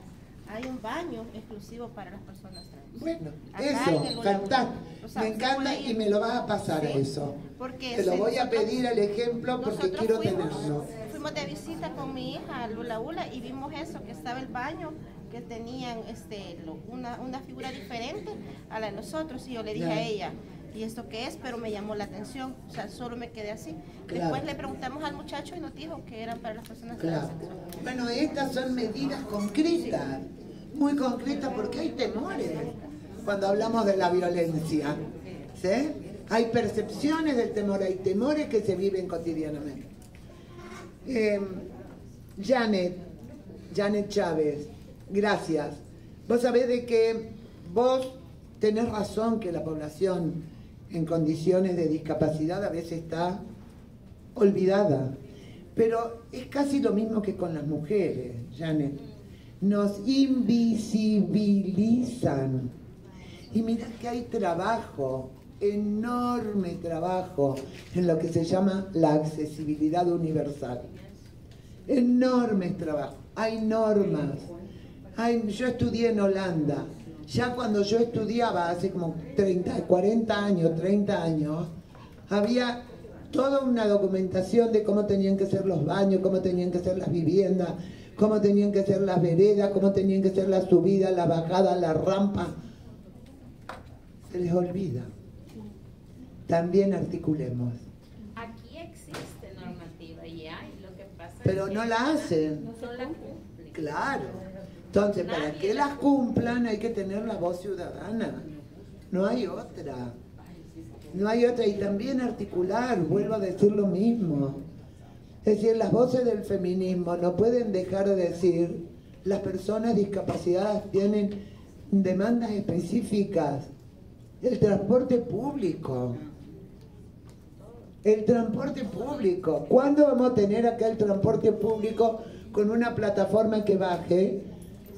hay un baño exclusivo para las personas trans. Bueno, Acá en el eso, Ula Ula. fantástico. O sea, Me encanta y me lo vas a pasar Sí, eso. porque Te lo voy a nosotros- pedir el ejemplo porque nosotros quiero fuimos tenerlo. de visita con mi hija al Ula Ula y vimos eso, que estaba el baño, que tenían una figura diferente a la de nosotros, y yo le dije Ya. a ella, ¿y esto qué es? Pero me llamó la atención, o sea, solo me quedé así. Claro. Después le preguntamos al muchacho y nos dijo que eran para las personas Claro. trans. Bueno, estas son medidas concretas, muy concretas, porque hay temores cuando hablamos de la violencia. ¿Sí? Hay percepciones del temor, hay temores que se viven cotidianamente. Janet Chávez, gracias. Vos sabés de que vos tenés razón que la población en condiciones de discapacidad a veces está olvidada, pero es casi lo mismo que con las mujeres, Janet. Nos invisibilizan. Y mirá que hay trabajo, enorme trabajo, en lo que se llama la accesibilidad universal. Enormes trabajos. Hay normas. Yo estudié en Holanda. Ya cuando yo estudiaba, hace como 40 años, había toda una documentación de cómo tenían que ser los baños, cómo tenían que ser las viviendas, cómo tenían que ser las veredas, cómo tenían que ser las subidas, las bajadas, las rampas. Se les olvida. También articulemos. Aquí existe normativa y hay, lo que pasa Pero es no que la hacen. no la cumplen. Claro. Entonces, para que las cumplan hay que tener la voz ciudadana. No hay otra. No hay otra. Y también articular, vuelvo a decir lo mismo. Es decir, las voces del feminismo no pueden dejar de decir, las personas discapacitadas tienen demandas específicas. El transporte público. El transporte público. ¿Cuándo vamos a tener acá el transporte público con una plataforma que baje?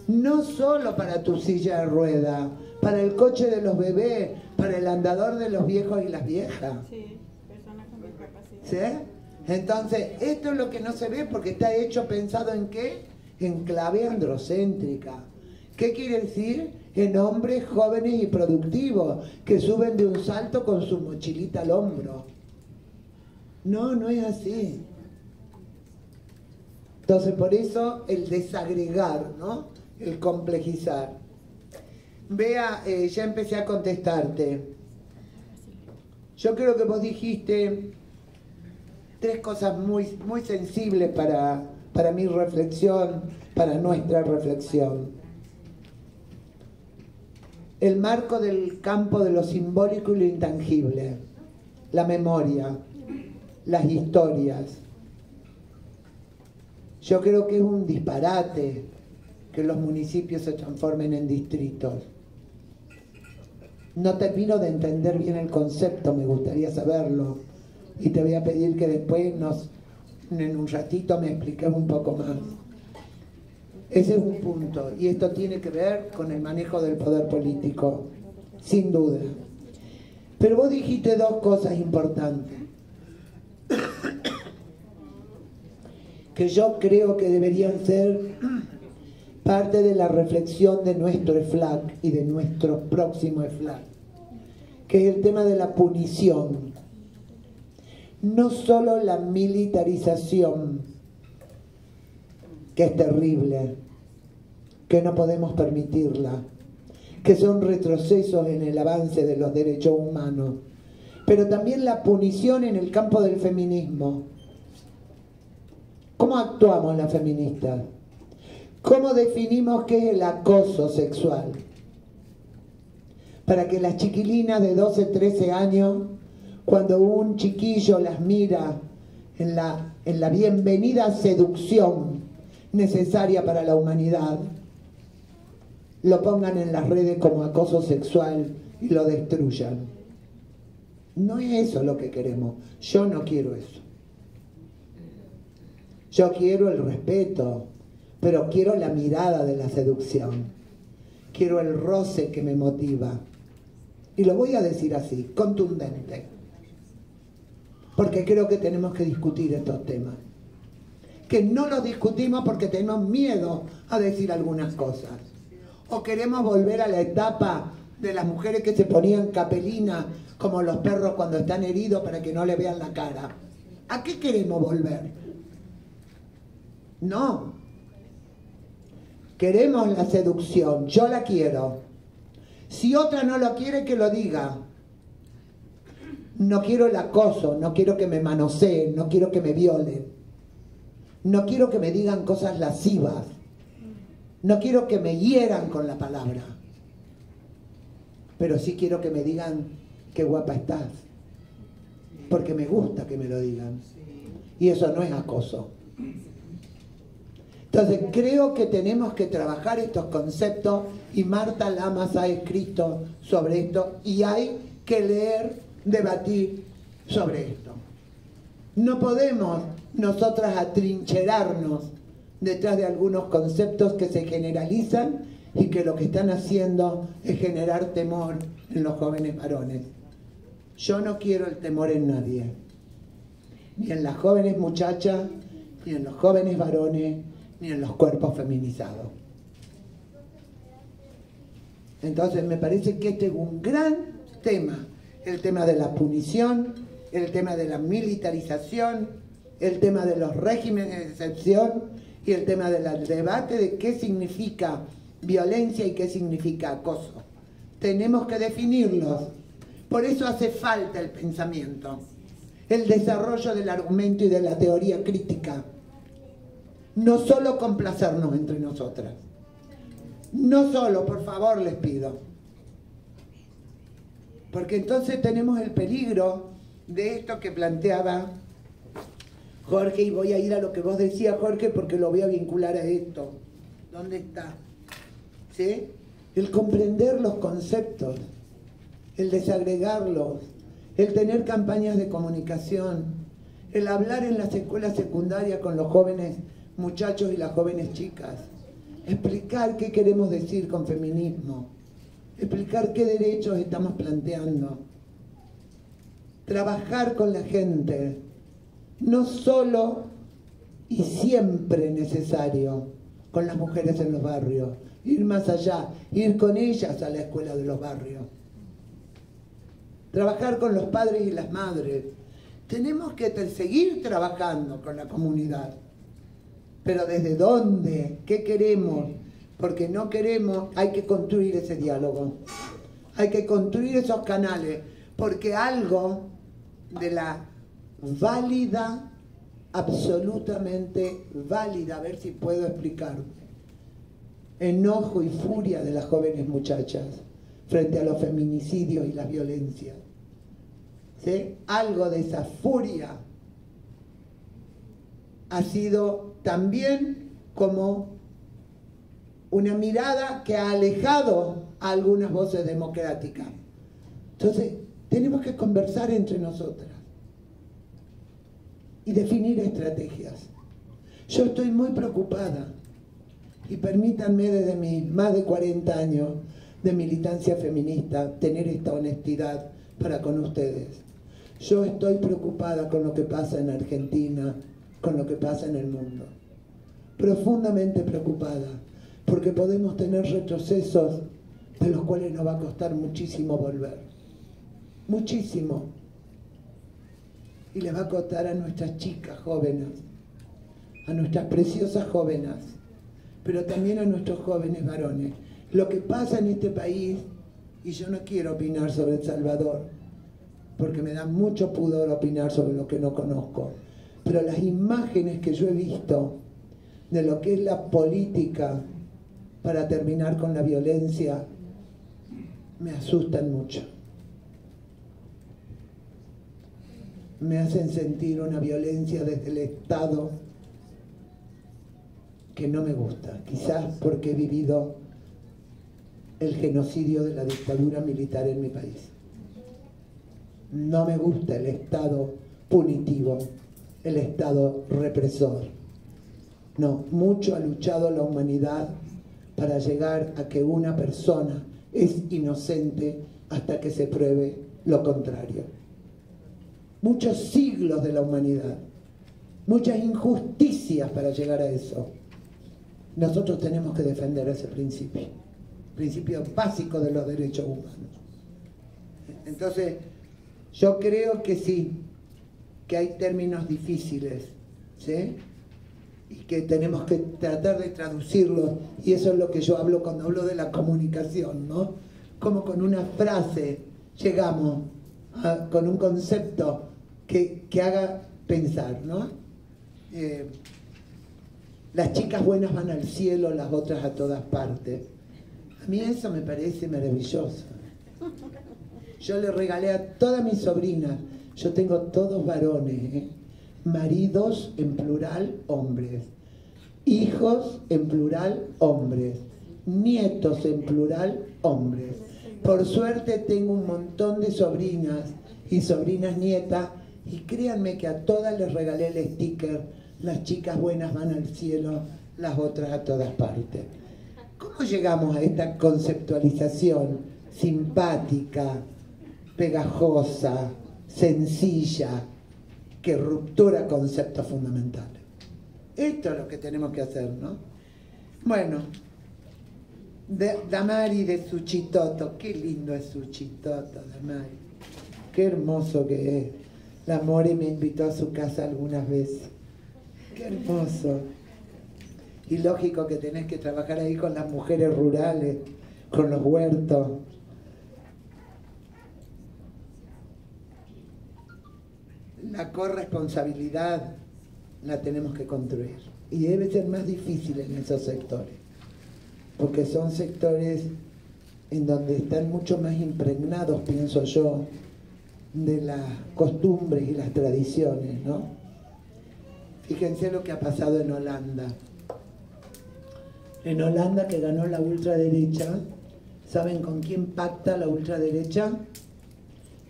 No solo para tu silla de rueda, para el coche de los bebés, para el andador de los viejos y las viejas. Sí, personas con discapacidad. ¿Sí? Entonces, esto es lo que no se ve porque está hecho pensado en qué? En clave androcéntrica. ¿Qué quiere decir? En hombres jóvenes y productivos que suben de un salto con su mochilita al hombro. No, no es así. Entonces, por eso el desagregar, ¿no? El complejizar. Vea, ya empecé a contestarte. Yo creo que vos dijiste 3 cosas muy, muy sensibles para mi reflexión, para nuestra reflexión. El marco del campo de lo simbólico y lo intangible, la memoria, las historias. Yo creo que es un disparate que los municipios se transformen en distritos. No termino de entender bien el concepto, me gustaría saberlo. Y te voy a pedir que después en un ratito me expliques un poco más. Ese es un punto, y esto tiene que ver con el manejo del poder político, sin duda. Pero vos dijiste 2 cosas importantes, que yo creo que deberían ser parte de la reflexión de nuestro EFLAC y de nuestro próximo EFLAC, que es el tema de la punición. No solo la militarización, que es terrible, que no podemos permitirla, que son retrocesos en el avance de los derechos humanos, pero también la punición en el campo del feminismo. ¿Cómo actuamos las feministas? ¿Cómo definimos qué es el acoso sexual? Para que las chiquilinas de 12, 13 años, cuando un chiquillo las mira en la bienvenida seducción necesaria para la humanidad, lo pongan en las redes como acoso sexual y lo destruyan. No es eso lo que queremos. Yo no quiero eso. Yo quiero el respeto, pero quiero la mirada de la seducción. Quiero el roce que me motiva. Y lo voy a decir así, contundente. Porque creo que tenemos que discutir estos temas. que no los discutimos porque tenemos miedo a decir algunas cosas. O queremos volver a la etapa de las mujeres que se ponían capelina como los perros cuando están heridos para que no le vean la cara. ¿A qué queremos volver? No. Queremos la seducción, yo la quiero. Si otra no lo quiere, que lo diga. No quiero el acoso, no quiero que me manoseen, no quiero que me violen. No quiero que me digan cosas lascivas. No quiero que me hieran con la palabra. Pero sí quiero que me digan qué guapa estás. Porque me gusta que me lo digan. Y eso no es acoso. Entonces creo que tenemos que trabajar estos conceptos y Marta Lamas ha escrito sobre esto y hay que leer, debatir sobre esto. No podemos nosotras atrincherarnos detrás de algunos conceptos que se generalizan y que lo que están haciendo es generar temor en los jóvenes varones. Yo no quiero el temor en nadie, ni en las jóvenes muchachas, ni en los jóvenes varones, ni en los cuerpos feminizados. Entonces me parece que este es un gran tema, el tema de la punición, el tema de la militarización, el tema de los regímenes de excepción y el tema del debate de qué significa violencia y qué significa acoso. Tenemos que definirlos. Por eso hace falta el pensamiento, el desarrollo del argumento y de la teoría crítica. No solo complacernos entre nosotras. No solo, por favor, les pido. Porque entonces tenemos el peligro de esto que planteaba Jorge, y voy a ir a lo que vos decías, Jorge, porque lo voy a vincular a esto. ¿Dónde está? ¿Sí? El comprender los conceptos, el desagregarlos, el tener campañas de comunicación, el hablar en las escuelas secundarias con los jóvenes muchachos y las jóvenes chicas, explicar qué queremos decir con feminismo, explicar qué derechos estamos planteando, trabajar con la gente, no solo y siempre necesario con las mujeres en los barrios, ir más allá, ir con ellas a la escuela de los barrios, trabajar con los padres y las madres. Tenemos que seguir trabajando con la comunidad. Pero ¿desde dónde? ¿Qué queremos? Porque no queremos, hay que construir ese diálogo. Hay que construir esos canales, porque algo de la válida, absolutamente válida, a ver si puedo explicar, enojo y furia de las jóvenes muchachas frente a los feminicidios y las violencias. ¿Sí? Algo de esa furia ha sido también como una mirada que ha alejado a algunas voces democráticas. Entonces, tenemos que conversar entre nosotras y definir estrategias. Yo estoy muy preocupada, y permítanme desde mis más de 40 años de militancia feminista tener esta honestidad para con ustedes. Yo estoy preocupada con lo que pasa en Argentina, con lo que pasa en el mundo. Profundamente preocupada, porque podemos tener retrocesos de los cuales nos va a costar muchísimo volver. Muchísimo. Y les va a costar a nuestras chicas jóvenes, a nuestras preciosas jóvenes, pero también a nuestros jóvenes varones. Lo que pasa en este país, y yo no quiero opinar sobre El Salvador, porque me da mucho pudor opinar sobre lo que no conozco, pero las imágenes que yo he visto de lo que es la política para terminar con la violencia me asustan mucho. Me hacen sentir una violencia desde el Estado que no me gusta, quizás porque he vivido el genocidio de la dictadura militar en mi país. No me gusta el Estado punitivo, el Estado represor. No, mucho ha luchado la humanidad para llegar a que una persona es inocente hasta que se pruebe lo contrario. Muchos siglos de la humanidad, muchas injusticias pericias para llegar a eso. Nosotros tenemos que defender ese principio básico de los derechos humanos. Entonces, yo creo que sí, que hay términos difíciles, ¿sí? Y que tenemos que tratar de traducirlos, y eso es lo que yo hablo cuando hablo de la comunicación, ¿no? Como con una frase llegamos con un concepto que haga pensar, ¿no? Las chicas buenas van al cielo, las otras a todas partes. A mí eso me parece maravilloso. Yo le regalé a todas mis sobrinas, yo tengo todos varones, maridos en plural, hombres, hijos en plural, hombres, nietos en plural, hombres. Por suerte tengo un montón de sobrinas y sobrinas nietas, y créanme que a todas les regalé el sticker: las chicas buenas van al cielo, las otras a todas partes. ¿Cómo llegamos a esta conceptualización simpática, pegajosa, sencilla, que ruptura conceptos fundamentales? Esto es lo que tenemos que hacer, ¿no? Bueno, Damari de Suchitoto, qué lindo es Suchitoto, Damari, qué hermoso que es. La More me invitó a su casa algunas veces, qué hermoso. Y lógico que tenés que trabajar ahí con las mujeres rurales, con los huertos. La corresponsabilidad la tenemos que construir, y debe ser más difícil en esos sectores, porque son sectores en donde están mucho más impregnados, pienso yo, de las costumbres y las tradiciones, ¿no? Fíjense lo que ha pasado en Holanda. En Holanda, que ganó la ultraderecha, ¿saben con quién pacta la ultraderecha?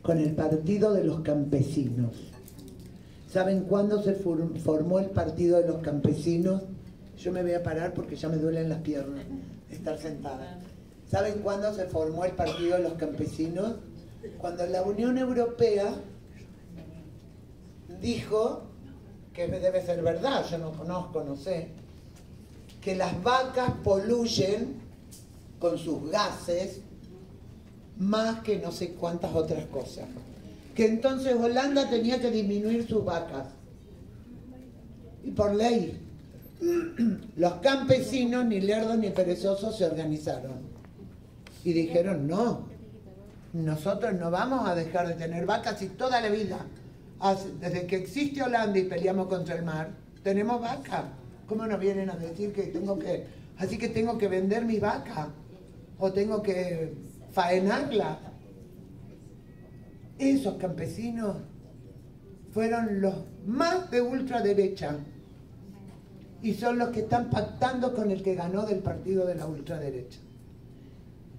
Con el Partido de los Campesinos. ¿Saben cuándo se formó el Partido de los Campesinos? Yo me voy a parar porque ya me duelen las piernas de estar sentada. ¿Saben cuándo se formó el Partido de los Campesinos? Cuando la Unión Europea dijo, que debe ser verdad, yo no conozco, no sé, que las vacas poluyen con sus gases más que no sé cuántas otras cosas. Que entonces Holanda tenía que disminuir sus vacas. Y por ley, los campesinos, ni lerdos ni perezosos, se organizaron. Y dijeron, no, nosotros no vamos a dejar de tener vacas, y toda la vida, desde que existe Holanda y peleamos contra el mar, tenemos vacas. ¿Cómo nos vienen a decir que así que tengo que vender mi vaca? ¿O tengo que faenarla? Esos campesinos fueron los más de ultraderecha, y son los que están pactando con el que ganó del partido de la ultraderecha.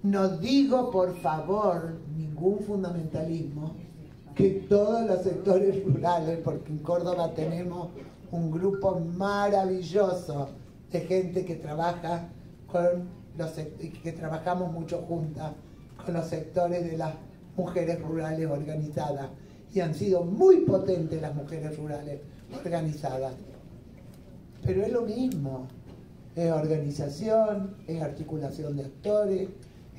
No digo, por favor, ningún fundamentalismo, que todos los sectores rurales, porque en Córdoba tenemos un grupo maravilloso de gente que trabaja que trabajamos mucho juntas con los sectores de las mujeres rurales organizadas, y han sido muy potentes las mujeres rurales organizadas. Pero es lo mismo, es organización, es articulación de actores,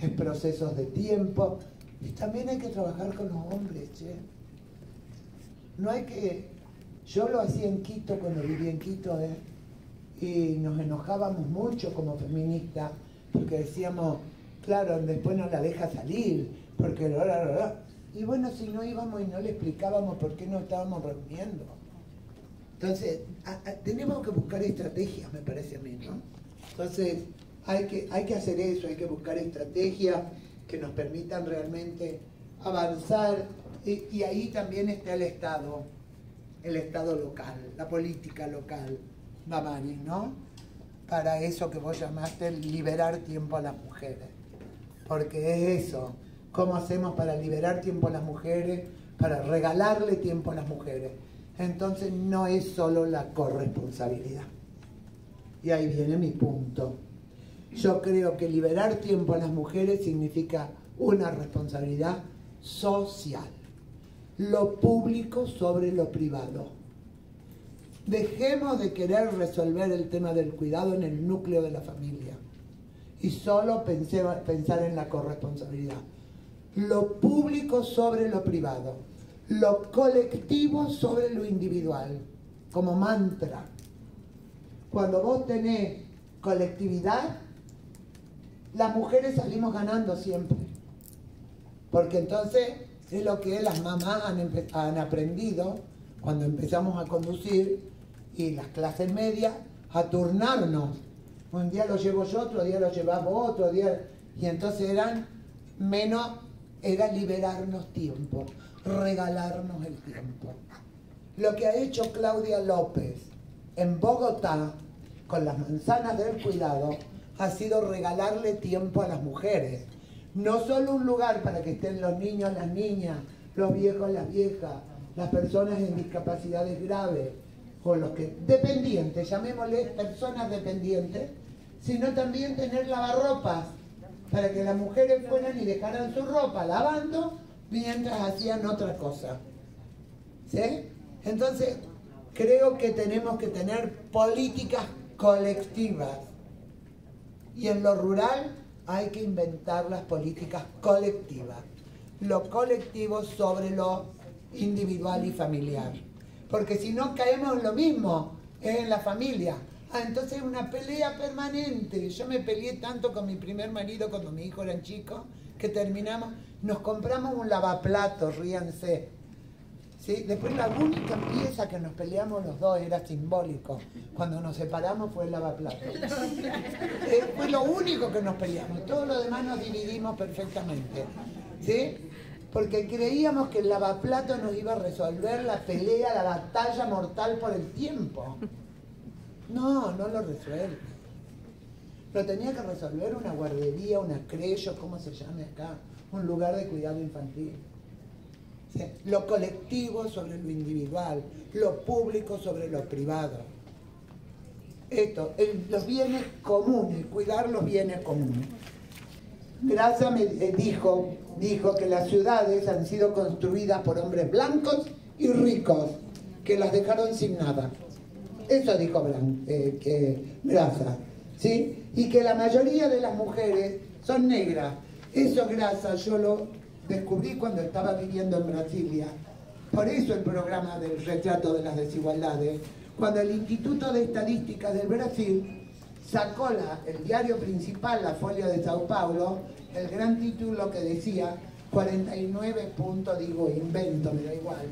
es procesos de tiempo, y también hay que trabajar con los hombres, che. No hay que... Yo lo hacía en Quito cuando viví en Quito, y nos enojábamos mucho como feministas, porque decíamos, claro, después nos la deja salir, porque... Y bueno, si no íbamos y no le explicábamos por qué no estábamos reuniendo. Entonces, tenemos que buscar estrategias, me parece a mí, ¿no? Entonces, hay que hacer eso, hay que buscar estrategias que nos permitan realmente avanzar, y ahí también está el Estado local, la política local, Damari, ¿no? Para eso que vos llamaste liberar tiempo a las mujeres, porque es eso, ¿cómo hacemos para liberar tiempo a las mujeres, para regalarle tiempo a las mujeres? Entonces no es solo la corresponsabilidad, y ahí viene mi punto. Yo creo que liberar tiempo a las mujeres significa una responsabilidad social, lo público sobre lo privado. Dejemos de querer resolver el tema del cuidado en el núcleo de la familia y solo pensar en la corresponsabilidad. Lo público sobre lo privado, lo colectivo sobre lo individual, como mantra. Cuando vos tenés colectividad, las mujeres salimos ganando siempre. Porque entonces es lo que las mamás han aprendido cuando empezamos a conducir y las clases medias a turnarnos. Un día lo llevo yo, otro día lo llevas vos, otro día... Y entonces era liberarnos tiempo, regalarnos el tiempo. Lo que ha hecho Claudia López en Bogotá con las manzanas del cuidado ha sido regalarle tiempo a las mujeres. No solo un lugar para que estén los niños, las niñas, los viejos, las viejas, las personas en discapacidades graves, o los que dependientes, llamémosles personas dependientes, sino también tener lavarropas para que las mujeres fueran y dejaran su ropa lavando mientras hacían otra cosa. ¿Sí? Entonces, creo que tenemos que tener políticas colectivas. Y en lo rural hay que inventar las políticas colectivas. Lo colectivo sobre lo individual y familiar. Porque si no caemos en lo mismo, es en la familia. Entonces es una pelea permanente. Yo me peleé tanto con mi primer marido cuando mi hijo era chico, que terminamos, nos compramos un lavaplatos, ríanse. ¿Sí? Después la única pieza que nos peleamos los dos era simbólico. Cuando nos separamos fue el lavaplatos. Fue lo único que nos peleamos. Todo lo demás nos dividimos perfectamente. ¿Sí? Porque creíamos que el lavaplatos nos iba a resolver la pelea, la batalla mortal por el tiempo. No, no lo resuelve. Lo tenía que resolver una guardería, una creche, ¿cómo se llame acá? Un lugar de cuidado infantil. ¿Sí? Lo colectivo sobre lo individual, lo público sobre lo privado. Esto, los bienes comunes, cuidar los bienes comunes. Graça me dijo que las ciudades han sido construidas por hombres blancos y ricos, que las dejaron sin nada. Eso dijo Graça, ¿sí? Y que la mayoría de las mujeres son negras. Eso, Graça, yo lo descubrí cuando estaba viviendo en Brasilia. Por eso el programa del retrato de las desigualdades, cuando el Instituto de Estadísticas del Brasil sacó el diario principal, la Folha de Sao Paulo, el gran título que decía 49 puntos, digo, invento, me da igual,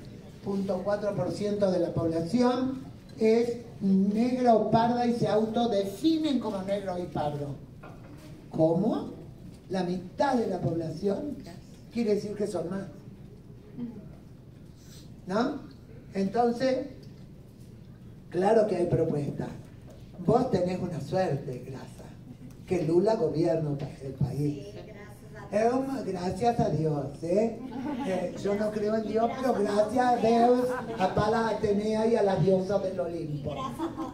0.4% de la población es negra o parda y se autodefinen como negro y pardo. ¿Cómo? La mitad de la población quiere decir que son más. ¿No? Entonces, claro que hay propuestas. Vos tenés una suerte, Graça, que Lula gobierna el país. Gracias a Dios, ¿eh? Yo no creo en Dios, pero gracias a Dios, a Palas Atenea y a las diosas del Olimpo.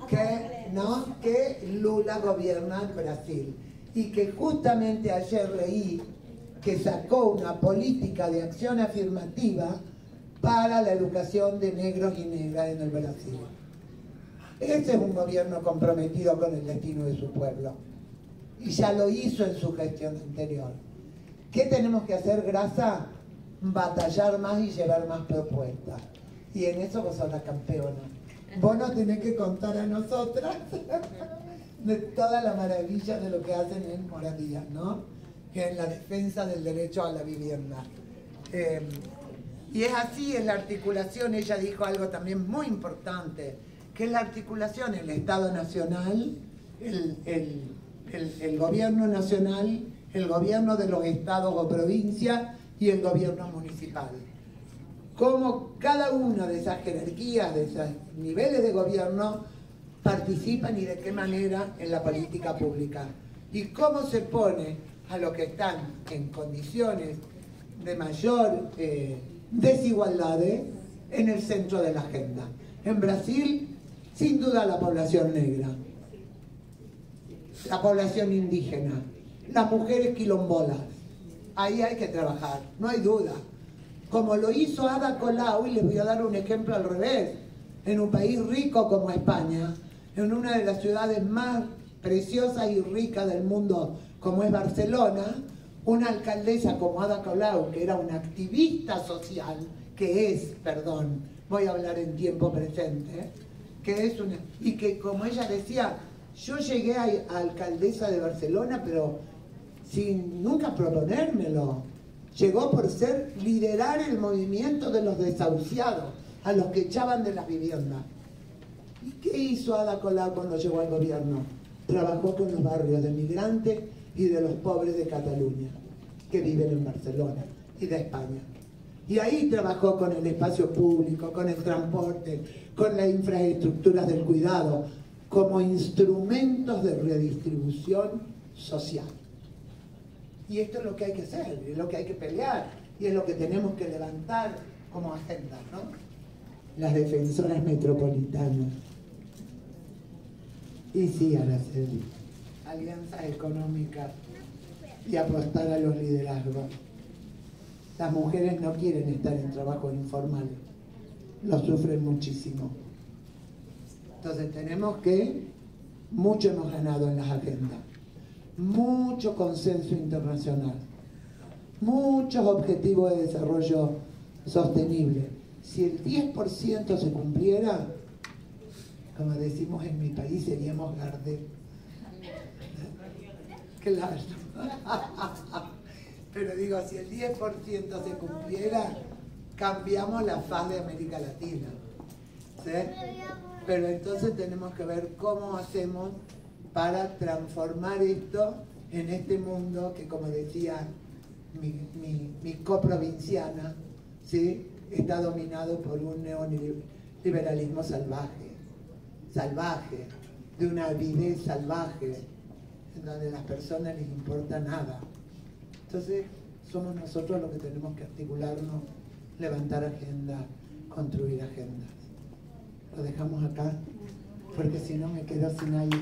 Que Lula gobierna el Brasil. Y que justamente ayer leí que sacó una política de acción afirmativa para la educación de negros y negras en el Brasil. Ese es un gobierno comprometido con el destino de su pueblo. Y ya lo hizo en su gestión anterior. ¿Qué tenemos que hacer, Graça? Batallar más y llevar más propuestas. Y en eso vos sos la campeona. Vos nos tenés que contar a nosotras de toda la maravilla de lo que hacen en Moravia, ¿no? Que es la defensa del derecho a la vivienda. Y es así, es la articulación. Ella dijo algo también muy importante, que es la articulación, el Estado Nacional, el Gobierno Nacional, el Gobierno de los Estados o provincias y el Gobierno Municipal. Cómo cada una de esas jerarquías, de esos niveles de gobierno, participan y de qué manera en la política pública. Y cómo se pone a los que están en condiciones de mayor desigualdades en el centro de la agenda. En Brasil, sin duda, la población negra, la población indígena, las mujeres quilombolas. Ahí hay que trabajar, no hay duda. Como lo hizo Ada Colau, y les voy a dar un ejemplo al revés. en un país rico como España, en una de las ciudades más preciosas y ricas del mundo como es Barcelona, una alcaldesa como Ada Colau, que era una activista social, voy a hablar en tiempo presente, y que como ella decía, yo llegué a alcaldesa de Barcelona, pero sin nunca proponérmelo. Llegó por liderar el movimiento de los desahuciados, a los que echaban de las viviendas. ¿Y qué hizo Ada Colau cuando llegó al gobierno? Trabajó con los barrios de migrantes y de los pobres de Cataluña, que viven en Barcelona y de España. Y ahí trabajó con el espacio público, con el transporte, con las infraestructuras del cuidado, como instrumentos de redistribución social. Y esto es lo que hay que hacer, es lo que hay que pelear, y es lo que tenemos que levantar como agenda, ¿no? Las defensoras metropolitanas. Y sí, Araceli, alianzas económicas y apostar a los liderazgos. Las mujeres no quieren estar en trabajos informales, lo sufren muchísimo. Entonces tenemos mucho hemos ganado en las agendas, mucho consenso internacional, muchos objetivos de desarrollo sostenible. Si el 10% se cumpliera, como decimos en mi país, seríamos Gardel. Claro. Pero digo, si el 10% se cumpliera, cambiamos la faz de América Latina. ¿Sí? Pero entonces tenemos que ver cómo hacemos para transformar esto en este mundo que, como decía mi coprovinciana, ¿sí?, está dominado por un neoliberalismo salvaje, de una avidez salvaje, en donde a las personas les importa nada. Entonces, somos nosotros los que tenemos que articularnos, levantar agendas, construir agendas. Lo dejamos acá, porque si no me quedo sin aire.